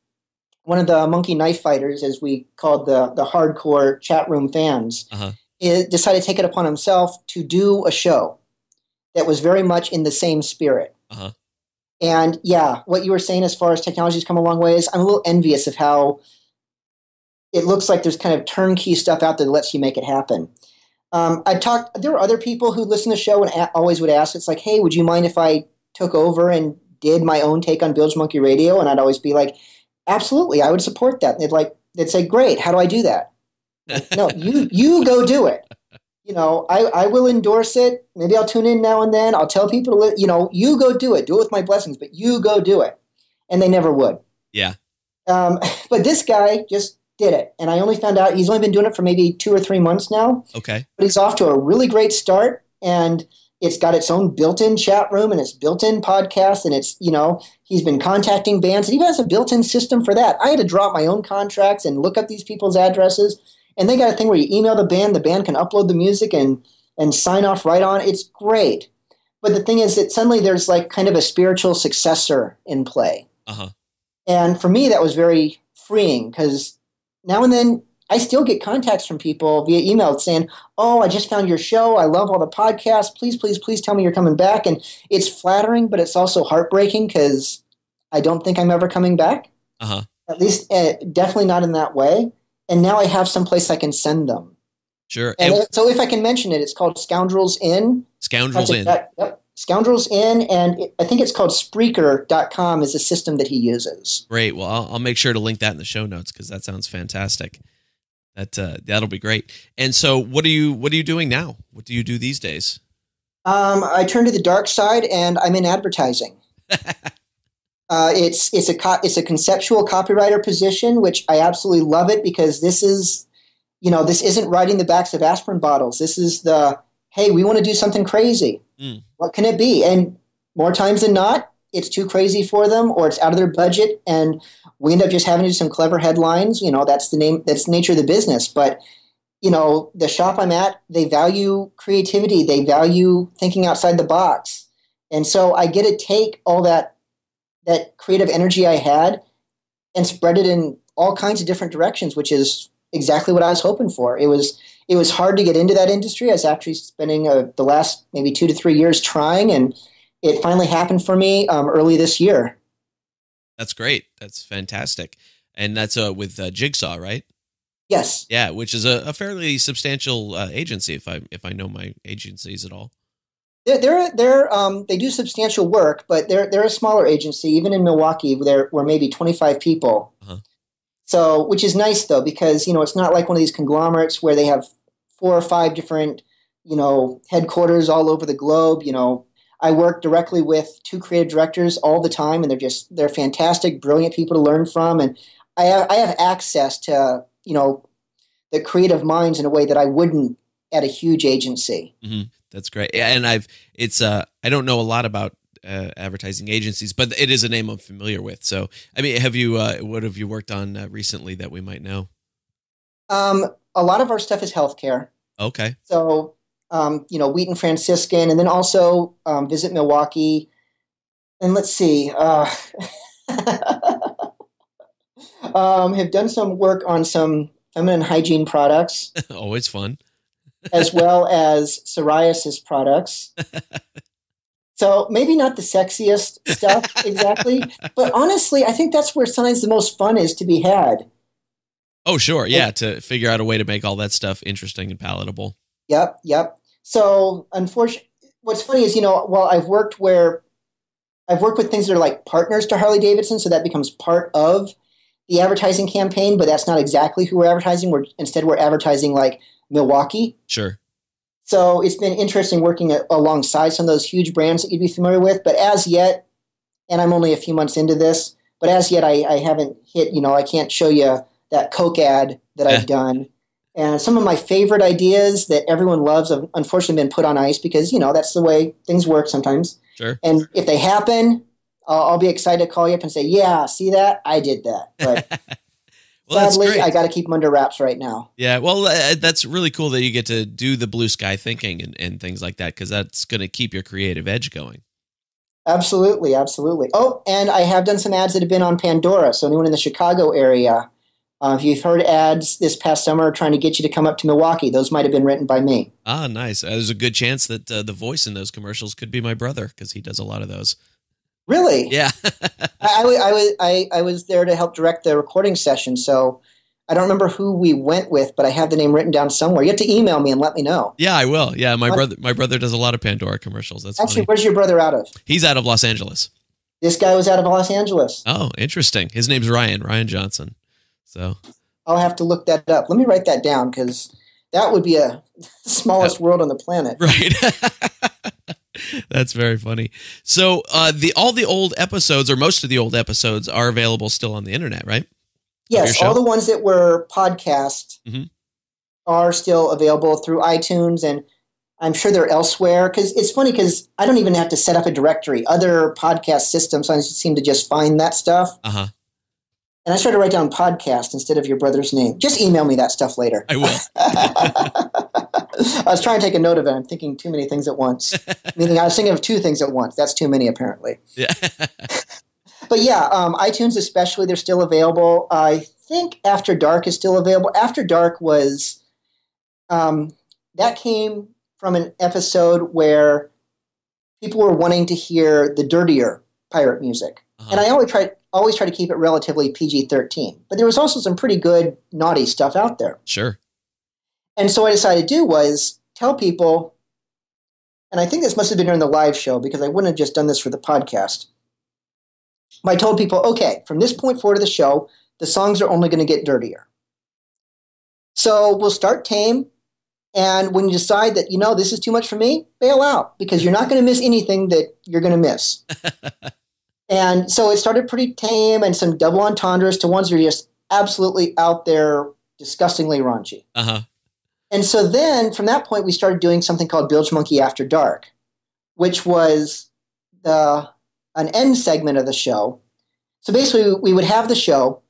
one of the Monkey Knife Fighters, as we called the hardcore chat room fans, decided to take it upon himself to do a show that was very much in the same spirit. And yeah, what you were saying as far as technology's come a long ways, I'm a little envious of how it looks like there's kind of turnkey stuff out there that lets you make it happen. There were other people who listened to the show and always would ask, it's like, hey, would you mind if I took over and did my own take on BilgeMunky Radio? And I'd always be like, absolutely, I would support that. And they'd say, great, how do I do that? No, you go do it. I will endorse it. Maybe I'll tune in now and then. I'll tell people to, you go do it. Do it with my blessings, but you go do it. And they never would. Yeah. But this guy just did it. And I only found out he's only been doing it for maybe 2 or 3 months now. Okay. But he's off to a really great start. And it's got its own built-in chat room and its built-in podcast. And it's, he's been contacting bands. And he even has a built-in system for that. I had to drop my own contracts and look up these people's addresses. And they got a thing where you email the band can upload the music and sign off right on. It's great. But the thing is that suddenly there's like kind of a spiritual successor in play. And for me, that was very freeing, because now and then I still get contacts from people via email saying, oh, I just found your show. I love all the podcasts. Please, please, please tell me you're coming back. And it's flattering, but it's also heartbreaking, because I don't think I'm ever coming back. At least definitely not in that way. And now I have someplace I can send them. Sure. And so if I can mention it, it's called Scoundrels Inn. Scoundrels Inn. Yep. Scoundrels Inn. And I think it's called Spreaker.com is the system that he uses. Great. Well, I'll make sure to link that in the show notes, because that sounds fantastic. That'll be great. And so what are you doing now? What do you do these days? I turned to the dark side, and I'm in advertising. It's a conceptual copywriter position, which I absolutely love it, because this isn't writing the backs of aspirin bottles. This is hey, we want to do something crazy. What can it be? And more times than not, it's too crazy for them, or it's out of their budget, and we end up just having to do some clever headlines. That's the nature of the business. But the shop I'm at, they value creativity. They value thinking outside the box. And so I get to take all that creative energy I had and spread it in all kinds of different directions, which is exactly what I was hoping for. It was hard to get into that industry. I was actually spending the last maybe 2 to 3 years trying, and it finally happened for me early this year. That's great. That's fantastic. And that's with Jigsaw, right? Yes. Yeah, which is a fairly substantial agency, if I know my agencies at all. They do substantial work, but they're a smaller agency. Even in Milwaukee, we're maybe 25 people. Uh-huh. So, which is nice though, because it's not like one of these conglomerates where they have 4 or 5 different headquarters all over the globe. I work directly with 2 creative directors all the time, and they're fantastic, brilliant people to learn from, and I have access to the creative minds in a way that I wouldn't at a huge agency. Mm-hmm. That's great. And I don't know a lot about advertising agencies, but it is a name I'm familiar with. So, I mean, what have you worked on recently that we might know? A lot of our stuff is healthcare. Okay. So, Wheaton Franciscan, and then also Visit Milwaukee. And let's see, have done some work on some feminine hygiene products. Always fun. As well as psoriasis products. So maybe not the sexiest stuff exactly, but honestly, I think that's where sometimes the most fun is to be had. Oh, sure. Yeah, to figure out a way to make all that stuff interesting and palatable. Yep. So unfortunately, what's funny is, while I've worked with things that are like partners to Harley Davidson, so that becomes part of the advertising campaign, but that's not exactly who we're advertising. Instead we're advertising like Milwaukee. Sure. So it's been interesting working alongside some of those huge brands that you'd be familiar with. But as yet, and I'm only a few months into this, but as yet I haven't hit, I can't show you that Coke ad that I've done. And some of my favorite ideas that everyone loves have unfortunately been put on ice because, that's the way things work sometimes. Sure. And if they happen, I'll be excited to call you up and say, yeah, see that? I did that. But well, sadly, I got to keep them under wraps right now. Yeah, well, that's really cool that you get to do the blue sky thinking and things like that, because that's going to keep your creative edge going. Absolutely. Oh, and I have done some ads that have been on Pandora. So anyone in the Chicago area, if you've heard ads this past summer trying to get you to come up to Milwaukee, those might have been written by me. Ah, nice. There's a good chance that the voice in those commercials could be my brother, because he does a lot of those. Really? Yeah. I was there to help direct the recording session, so I don't remember who we went with, but I have the name written down somewhere. You have to email me and let me know. Yeah, I will. Yeah, my brother does a lot of Pandora commercials. That's actually funny. Where's your brother out of? He's out of Los Angeles. This guy was out of Los Angeles. Oh, interesting. His name's Ryan Johnson. So I'll have to look that up. Let me write that down because that would be the smallest world on the planet. Right. That's very funny. So all the old episodes, or most of the old episodes, are available still on the internet, right? Yes, all the ones that were podcast are still available through iTunes, and I'm sure they're elsewhere. Because it's funny because I don't even have to set up a directory. Other podcast systems seem to just find that stuff. Uh-huh. And I tried to write down podcast instead of your brother's name. Just email me that stuff later. I will. I was trying to take a note of it. I'm thinking too many things at once. Meaning I was thinking of 2 things at once. That's too many, apparently. Yeah. But yeah, iTunes especially, they're still available. I think After Dark is still available. After Dark was that came from an episode where people were wanting to hear the dirtier pirate music. Uh-huh. And I always try to keep it relatively PG-13. But there was also some pretty good naughty stuff out there. Sure. And so what I decided to do was tell people, and I think this must have been during the live show because I wouldn't have just done this for the podcast. I told people, okay, from this point forward of the show, the songs are only going to get dirtier. So we'll start tame, and when you decide that, this is too much for me, bail out because you're not going to miss anything that you're going to miss. And so it started pretty tame and some double entendres to ones that are just absolutely out there, disgustingly raunchy. Uh-huh. And so then from that point, we started doing something called BilgeMunky After Dark, which was an end segment of the show. So basically, we would have the show,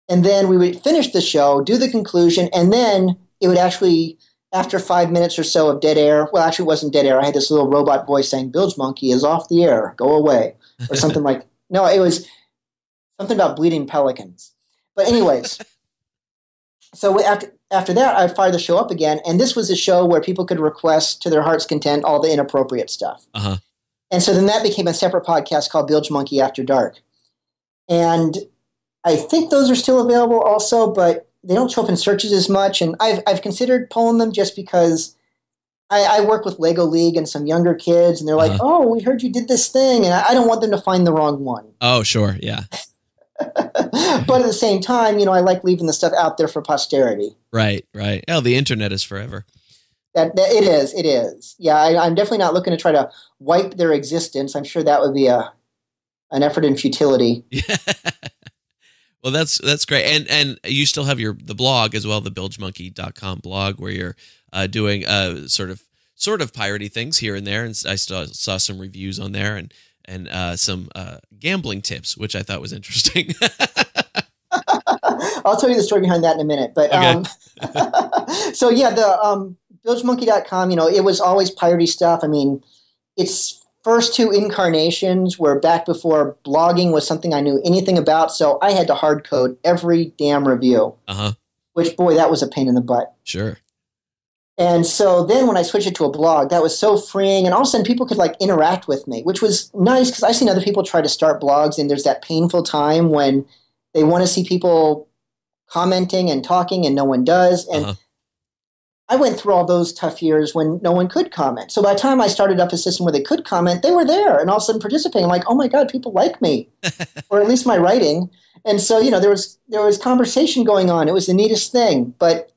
and then we would finish the show, do the conclusion, and then it would actually, after 5 minutes or so of dead air, well, actually it wasn't dead air. I had this little robot voice saying, BilgeMunky is off the air, go away, or something like, no, it was something about bleeding pelicans. But anyways, so after that, I fired the show up again, and this was a show where people could request to their heart's content all the inappropriate stuff. Uh-huh. And so then that became a separate podcast called BilgeMunky After Dark. And I think those are still available also, but they don't show up in searches as much. And I've considered pulling them just because I work with Lego League and some younger kids, and they're like, "Oh, we heard you did this thing," and I don't want them to find the wrong one. Oh, sure, yeah. But at the same time, I like leaving the stuff out there for posterity. Right. Oh, the internet is forever. That it is. Yeah, I'm definitely not looking to try to wipe their existence. I'm sure that would be an effort in futility. Yeah. Well, that's great. And you still have the blog as well, the BilgeMunky.com blog, where you're doing sort of piratey things here and there. And I saw some reviews on there and some gambling tips, which I thought was interesting. I'll tell you the story behind that in a minute. But okay. So yeah, the BilgeMunky.com, it was always piratey stuff. I mean, its first two incarnations were back before blogging was something I knew anything about. So I had to hard code every damn review. Which, boy, that was a pain in the butt. Sure. And so then when I switched it to a blog, that was so freeing. And all of a sudden people could interact with me, which was nice because I've seen other people try to start blogs and there's that painful time when they want to see people commenting and talking and no one does. And I went through all those tough years when no one could comment. So by the time I started up a system where they could comment, they were there and all of a sudden participating. I'm like, oh my God, people like me, or at least my writing. And so, there was conversation going on. It was the neatest thing. But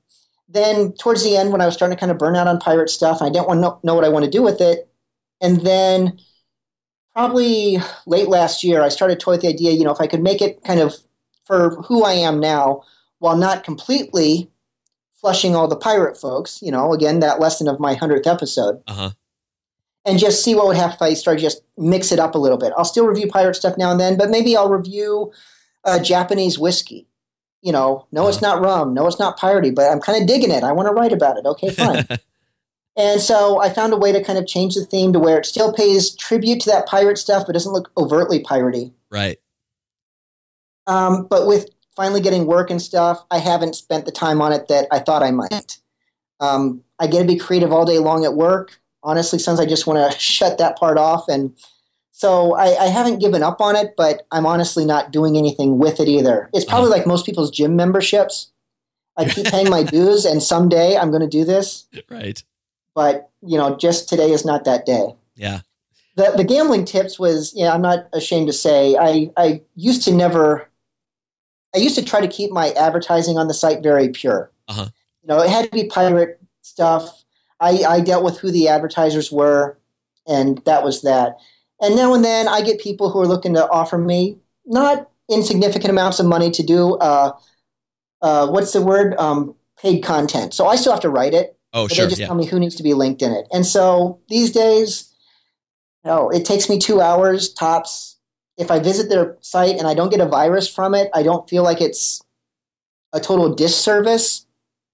then towards the end, when I was starting to kind of burn out on pirate stuff, I didn't want to know what I want to do with it. And then probably late last year, I started toying with the idea, if I could make it kind of for who I am now, while not completely flushing all the pirate folks, again, that lesson of my 100th episode. And just see what would happen if I started just mix it up a little bit. I'll still review pirate stuff now and then, but maybe I'll review Japanese whiskey. No, it's not rum. No, it's not piratey, but I'm kind of digging it. I want to write about it. Okay, fine. And so I found a way to kind of change the theme to where it still pays tribute to that pirate stuff, but doesn't look overtly piratey. Right. But with finally getting work and stuff, I haven't spent the time on it that I thought I might. I get to be creative all day long at work. Honestly, sometimes I just want to shut that part off. And so I haven't given up on it, but I'm honestly not doing anything with it either. It's probably like most people's gym memberships. I keep paying my dues, and someday I'm going to do this. Right. But, just today is not that day. Yeah. The gambling tips was, I'm not ashamed to say, I used to try to keep my advertising on the site very pure. It had to be pirate stuff. I dealt with who the advertisers were, and that was that. And now and then I get people who are looking to offer me not insignificant amounts of money to do, what's the word? Paid content. So I still have to write it. Oh, but sure. They just tell me who needs to be linked in it. And so these days, it takes me 2 hours tops. If I visit their site and I don't get a virus from it, I don't feel like it's a total disservice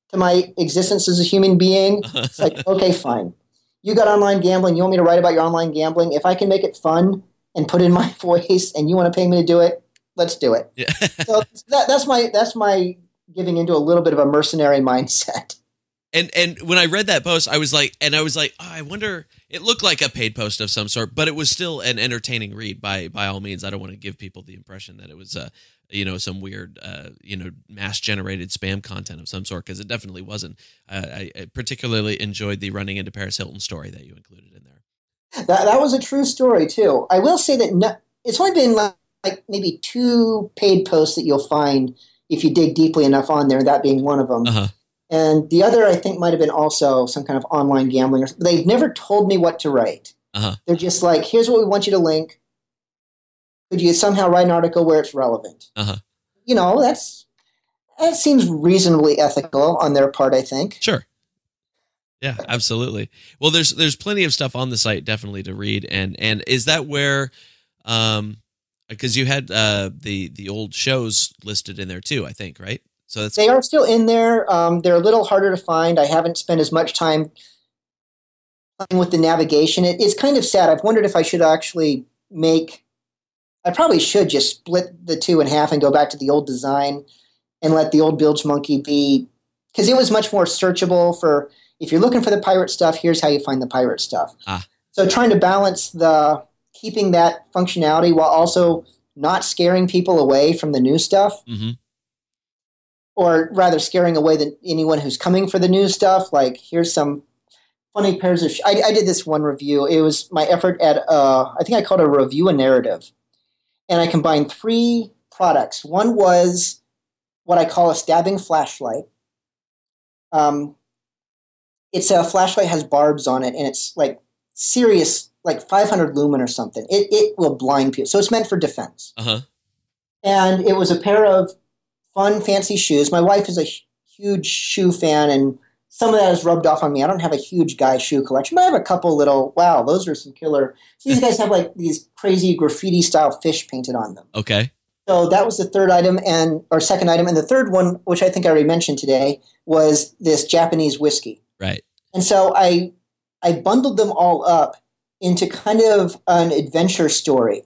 to my existence as a human being. It's like, okay, fine. You got online gambling. You want me to write about your online gambling? If I can make it fun and put in my voice and you want to pay me to do it, let's do it. Yeah. So that's my giving into a little bit of a mercenary mindset. And when I read that post, I was like, oh, I wonder, it looked like a paid post of some sort, but it was still an entertaining read by all means. I don't want to give people the impression that it was, some weird, mass generated spam content of some sort, because it definitely wasn't. I particularly enjoyed the running into Paris Hilton story that you included in there. That was a true story too. I will say that it's only been like maybe 2 paid posts that you'll find if you dig deeply enough on there, that being one of them. And the other, I think, might have been also some kind of online gambling. Or something. They've never told me what to write. They're just like, here's what we want you to link. Could you somehow write an article where it's relevant? That seems reasonably ethical on their part, I think. Sure. Yeah, absolutely. Well, there's plenty of stuff on the site definitely to read. And is that where, because you had the old shows listed in there too, I think, right? So they are still in there. They're a little harder to find. I haven't spent as much time playing with the navigation. It's kind of sad. I've wondered if I should actually I probably should just split the 2 in half and go back to the old design and let the old BilgeMunky be, because it was much more searchable for, if you're looking for the pirate stuff, here's how you find the pirate stuff. So trying to balance keeping that functionality while also not scaring people away from the new stuff, or rather scaring away anyone who's coming for the new stuff. Like, here's some funny pairs of I did this one review. It was my effort at, I think I called it a review a narrative. And I combined 3 products. One was what I call a stabbing flashlight. It's a flashlight, has barbs on it, and it's like serious, like 500 lumen or something. It will blind people. So it's meant for defense. And it was a pair of fun, fancy shoes. My wife is a huge shoe fan, and some of that is rubbed off on me. I don't have a huge guy shoe collection, but I have a couple little, wow, those are some killer. So these guys have like these crazy graffiti-style fish painted on them. Okay. So that was the third item, or second item. And the third one, which I think I already mentioned today, was this Japanese whiskey. Right. And so I bundled them all up into kind of an adventure story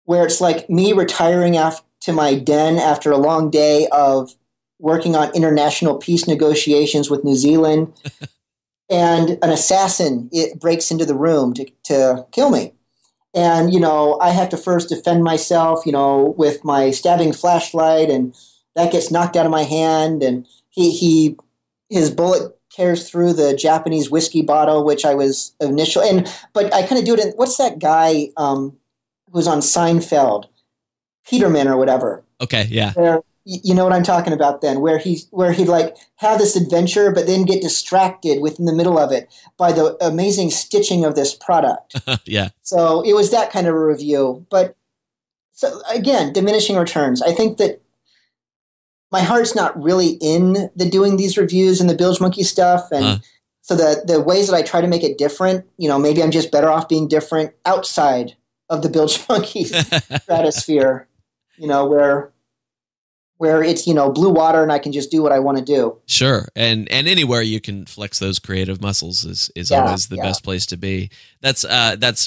where it's like me retiring to my den after a long day of working on international peace negotiations with New Zealand, and an assassin breaks into the room to kill me. And, I have to first defend myself, with my stabbing flashlight, and that gets knocked out of my hand, and his bullet tears through the Japanese whiskey bottle, which I was but I kind of do it in, what's that guy who was on Seinfeld, Peterman or whatever. Okay, yeah. Where, you know what I'm talking about then, where he'd like have this adventure, but then get distracted within the middle of it by the amazing stitching of this product. Yeah. So it was that kind of a review. But so again, diminishing returns. I think that my heart's not really in the doing these reviews and the BilgeMunky stuff. And so the ways that I try to make it different, maybe I'm just better off being different outside of the BilgeMunky stratosphere, where it's, blue water and I can just do what I want to do. Sure. And anywhere you can flex those creative muscles is always the best place to be. That's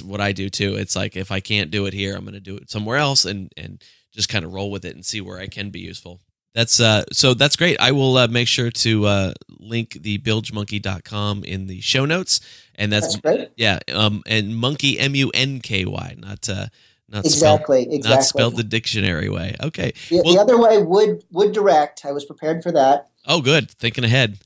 what I do too. It's like, if I can't do it here, I'm going to do it somewhere else and just kind of roll with it and see where I can be useful. So that's great. I will make sure to link the BilgeMunky.com in the show notes. And that's great. Yeah. And Munky, Munky, not exactly. Not spelled the dictionary way. Okay. The other way would direct. I was prepared for that. Oh, good. Thinking ahead.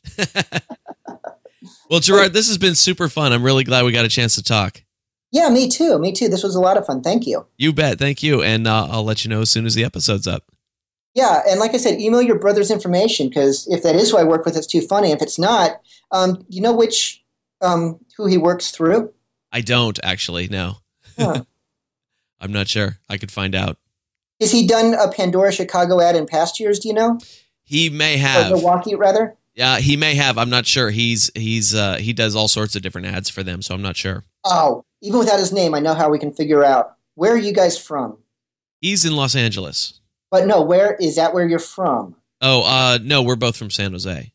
Well, Gerard, this has been super fun. I'm really glad we got a chance to talk. Yeah, me too. This was a lot of fun. Thank you. You bet. Thank you. And I'll let you know as soon as the episode's up. Yeah. And like I said, email your brother's information, because if that is who I work with, it's too funny. If it's not, you know who he works through? I don't actually. No. Huh. I'm not sure. I could find out. Has he done a Pandora Chicago ad in past years? Do you know? He may have. Or Milwaukee, rather. Yeah, he may have. I'm not sure. He does all sorts of different ads for them, so I'm not sure. Oh, even without his name, I know how we can figure out. Where are you guys from? He's in Los Angeles. But no, where you're from? Oh, no, we're both from San Jose.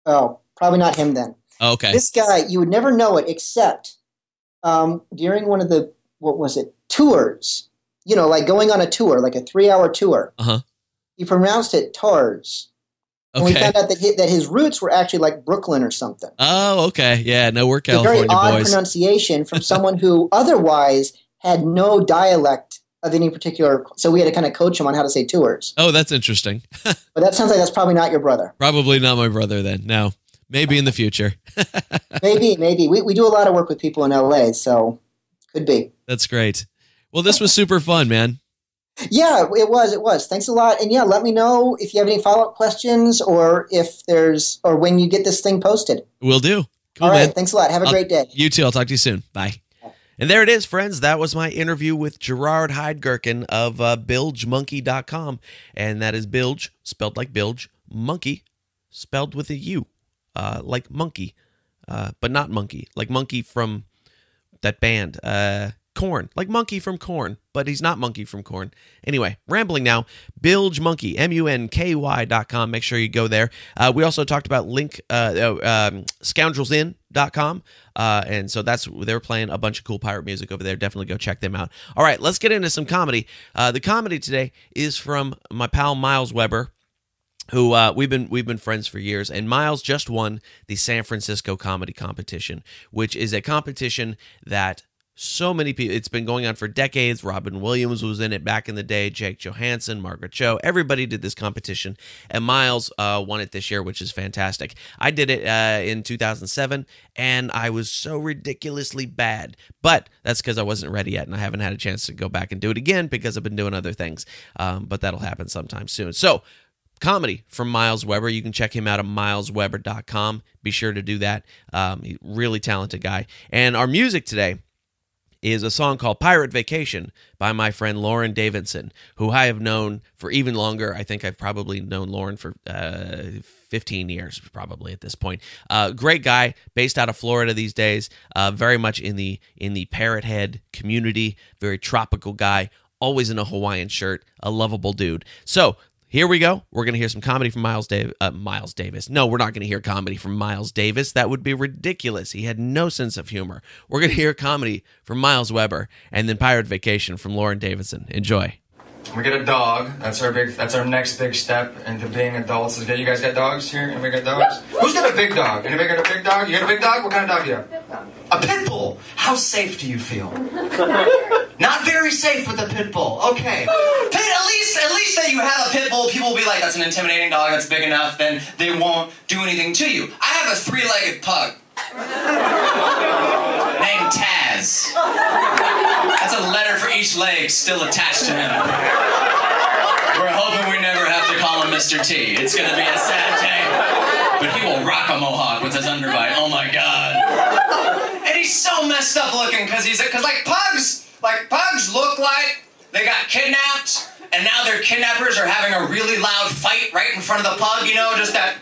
Oh, probably not him then. Oh, okay. This guy, you would never know it except during one of the, what was it, tours, like going on a tour, like a 3-hour tour. He pronounced it Tars. And we found out that his roots were actually like Brooklyn or something. Oh, okay. Yeah, no, we're California boys. A very odd pronunciation from someone who otherwise had no dialect of any particular, so we had to kind of coach him on how to say tours. Oh, that's interesting. But that sounds like that's probably not your brother. Probably not my brother then. No, maybe in the future. Maybe. We do a lot of work with people in LA, so could be. That's great. Well, this was super fun, man. Yeah, it was. Thanks a lot. And yeah, let me know if you have any follow-up questions or when you get this thing posted. Will do. Cool, all right, man. Thanks a lot. Have a great day. You too. I'll talk to you soon. Bye. And there it is, friends. That was my interview with Gerard Heidgerken of BilgeMunky.com. And that is Bilge, spelled like Bilge, Munky, spelled with a U, like monkey, but not monkey, like monkey from that band, Korn, like Monkey from Korn, but he's not Monkey from Korn. Anyway, rambling now. BilgeMunky, MUNKY.com. Make sure you go there. We also talked about ScoundrelsIn.com. And so they're playing a bunch of cool pirate music over there. Definitely go check them out. All right, let's get into some comedy. The comedy today is from my pal Myles Weber, who we've been friends for years, and Myles just won the San Francisco Comedy Competition, which is a competition that So many people. It's been going on for decades. Robin Williams was in it back in the day. Jake Johansson, Margaret Cho. Everybody did this competition, and Myles won it this year, which is fantastic. I did it in 2007, and I was so ridiculously bad. But that's because I wasn't ready yet, and I haven't had a chance to go back and do it again because I've been doing other things. But that'll happen sometime soon. So, comedy from Myles Weber. You can check him out at MylesWeber.com. Be sure to do that. He's a really talented guy. And our music today is a song called Pirate Vacation by my friend Loren Davidson, who I have known for even longer. I think I've probably known Loren for 15 years, probably at this point. Great guy, based out of Florida these days, very much in the Parrothead community, very tropical guy, always in a Hawaiian shirt, a lovable dude. So, here we go. We're going to hear some comedy from Miles Davis. No, we're not going to hear comedy from Miles Davis. That would be ridiculous. He had no sense of humor. We're going to hear comedy from Myles Weber and then Pirate Vacation from Loren Davidson. Enjoy. We get a dog. That's our next big step into being adults. You guys got dogs here? Anybody got dogs? Who's got a big dog? Anybody got a big dog? You got a big dog? What kind of dog do you have? A pit bull. How safe do you feel? Not very safe with a pit bull. Okay. At least that you have a pit bull, people will be like, that's an intimidating dog, that's big enough, then they won't do anything to you. I have a 3-legged pug named Taz. That's a letter for each leg still attached to him. We're hoping we never have to call him Mr. T. It's gonna be a sad day. But he will rock a mohawk with his underbite. Oh my god. And he's so messed up looking because pugs look like they got kidnapped, and now their kidnappers are having a really loud fight right in front of the pug, you know, just that.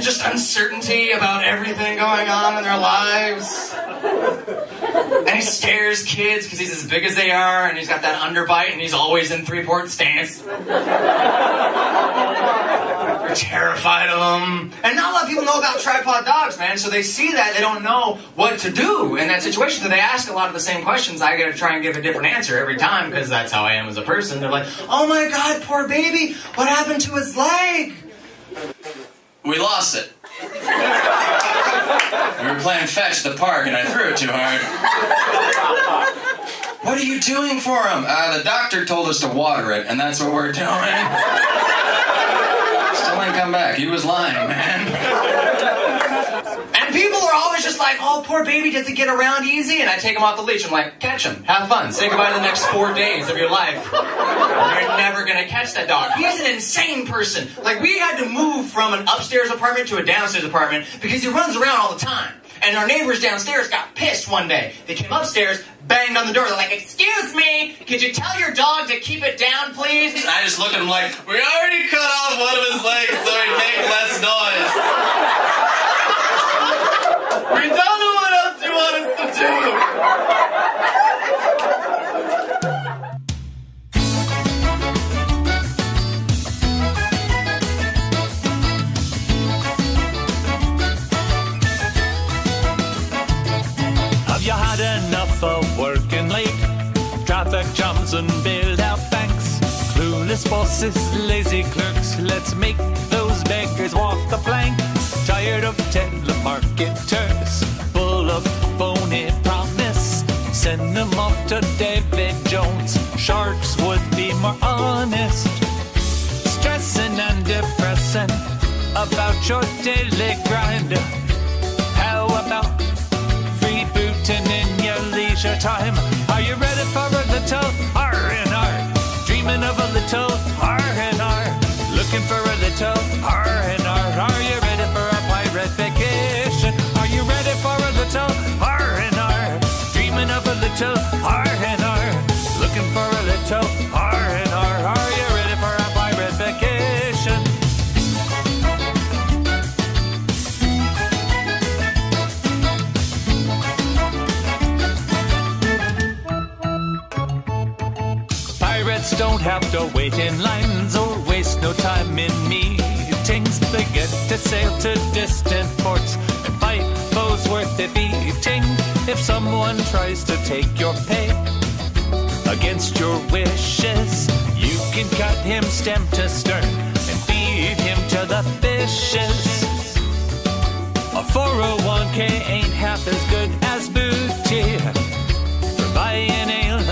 Just uncertainty about everything going on in their lives. And he scares kids because he's as big as they are, and he's got that underbite, and he's always in three-port stance. We're terrified of him. And not a lot of people know about tripod dogs, man, so they see that, they don't know what to do in that situation, so they ask a lot of the same questions. I gotta try and give a different answer every time, because that's how I am as a person. They're like, oh my god, poor baby, what happened to his leg? We lost it. We were playing fetch at the park and I threw it too hard. What are you doing for him? The doctor told us to water it, and that's what we're doing. Still ain't come back. He was lying, man. And people are always just like, oh, poor baby, does he get around easy? And I take him off the leash. I'm like, catch him. Have fun. Say goodbye to the next 4 days of your life. You're never going to catch that dog. He's an insane person. Like, we had to move from an upstairs apartment to a downstairs apartment because he runs around all the time. And our neighbors downstairs got pissed one day. They came upstairs, banged on the door. They're like, excuse me, could you tell your dog to keep it down, please? And I just looked at him like, we already cut off one of his legs so he'd make less noise. We don't know what else you want us to do. Have you had enough of working late? Traffic jams and bailed out banks, clueless bosses, lazy clerks. Let's make those beggars walk the plank. Tired of telemarketers full of phony promise. Send them off to David Jones. Sharks would be more honest. Stressing and depressing about your daily grind. How about freebooting in your leisure time? Are you ready for a little R&R? Dreaming of a little R&R. Looking for a little R&R. Are you ready for a pirate vacation? Are you ready for a little R&R? Dreaming of a little R&R. Looking for a little R&R. Are you ready for a pirate vacation? Pirates don't have to wait in lines or waste no time in meetings. They get to sail to distant ports and fight foes worth defeating. If someone tries to take your pay against your wishes, you can cut him stem to stern and feed him to the fishes. A 401k ain't half as good as booty for buying ale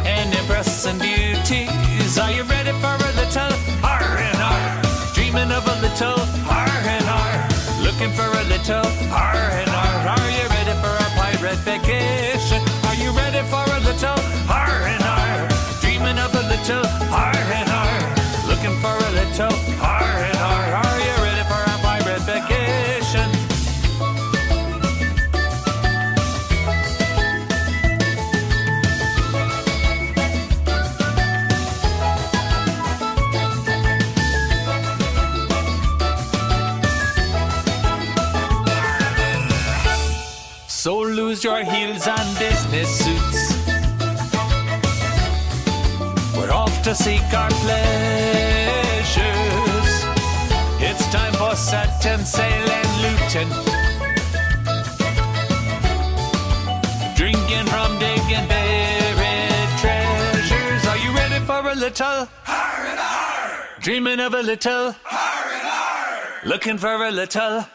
and impressing beauties. Are you ready for a little R&R? Dreaming of a little R&R. Looking for a little R&R. Are you ready for a pirate vacation? Are you ready for a little R&R? Dreaming of a little R&R. Looking for a little R&R. Are you ready for a pirate vacation? So lose your heels and business suits. We're off to seek our pleasures. It's time for setting sail and looting. Drinking from digging buried treasures. Are you ready for a little R&R? Dreaming of a little R&R. Looking for a little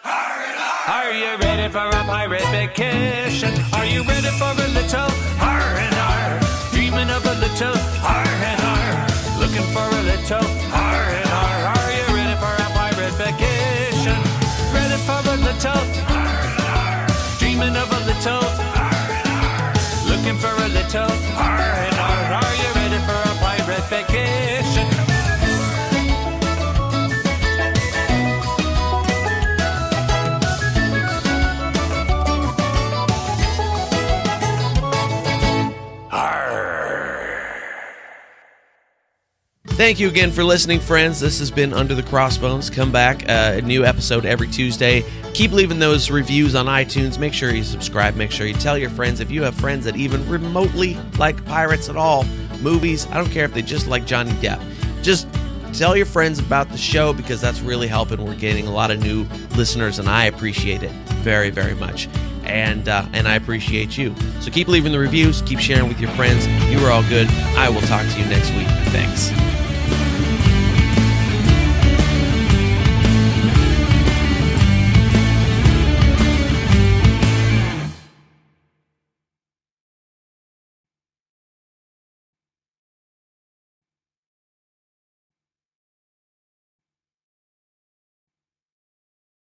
Are you ready for a pirate vacation? Are you ready for a little R&R? Dreaming of a little R&R. Looking for a little R&R. Are you ready for a pirate vacation? Ready for a little R&R. Dreaming of a little R&R. Looking for a little R&R. Are you ready for a pirate vacation? Thank you again for listening, friends. This has been Under the Crossbones. Come back, a new episode every Tuesday. Keep leaving those reviews on iTunes. Make sure you subscribe. Make sure you tell your friends. If you have friends that even remotely like pirates at all, movies, I don't care if they just like Johnny Depp. Just tell your friends about the show because that's really helping. We're getting a lot of new listeners, and I appreciate it very, very much. And I appreciate you. So keep leaving the reviews. Keep sharing with your friends. You are all good. I will talk to you next week. Thanks.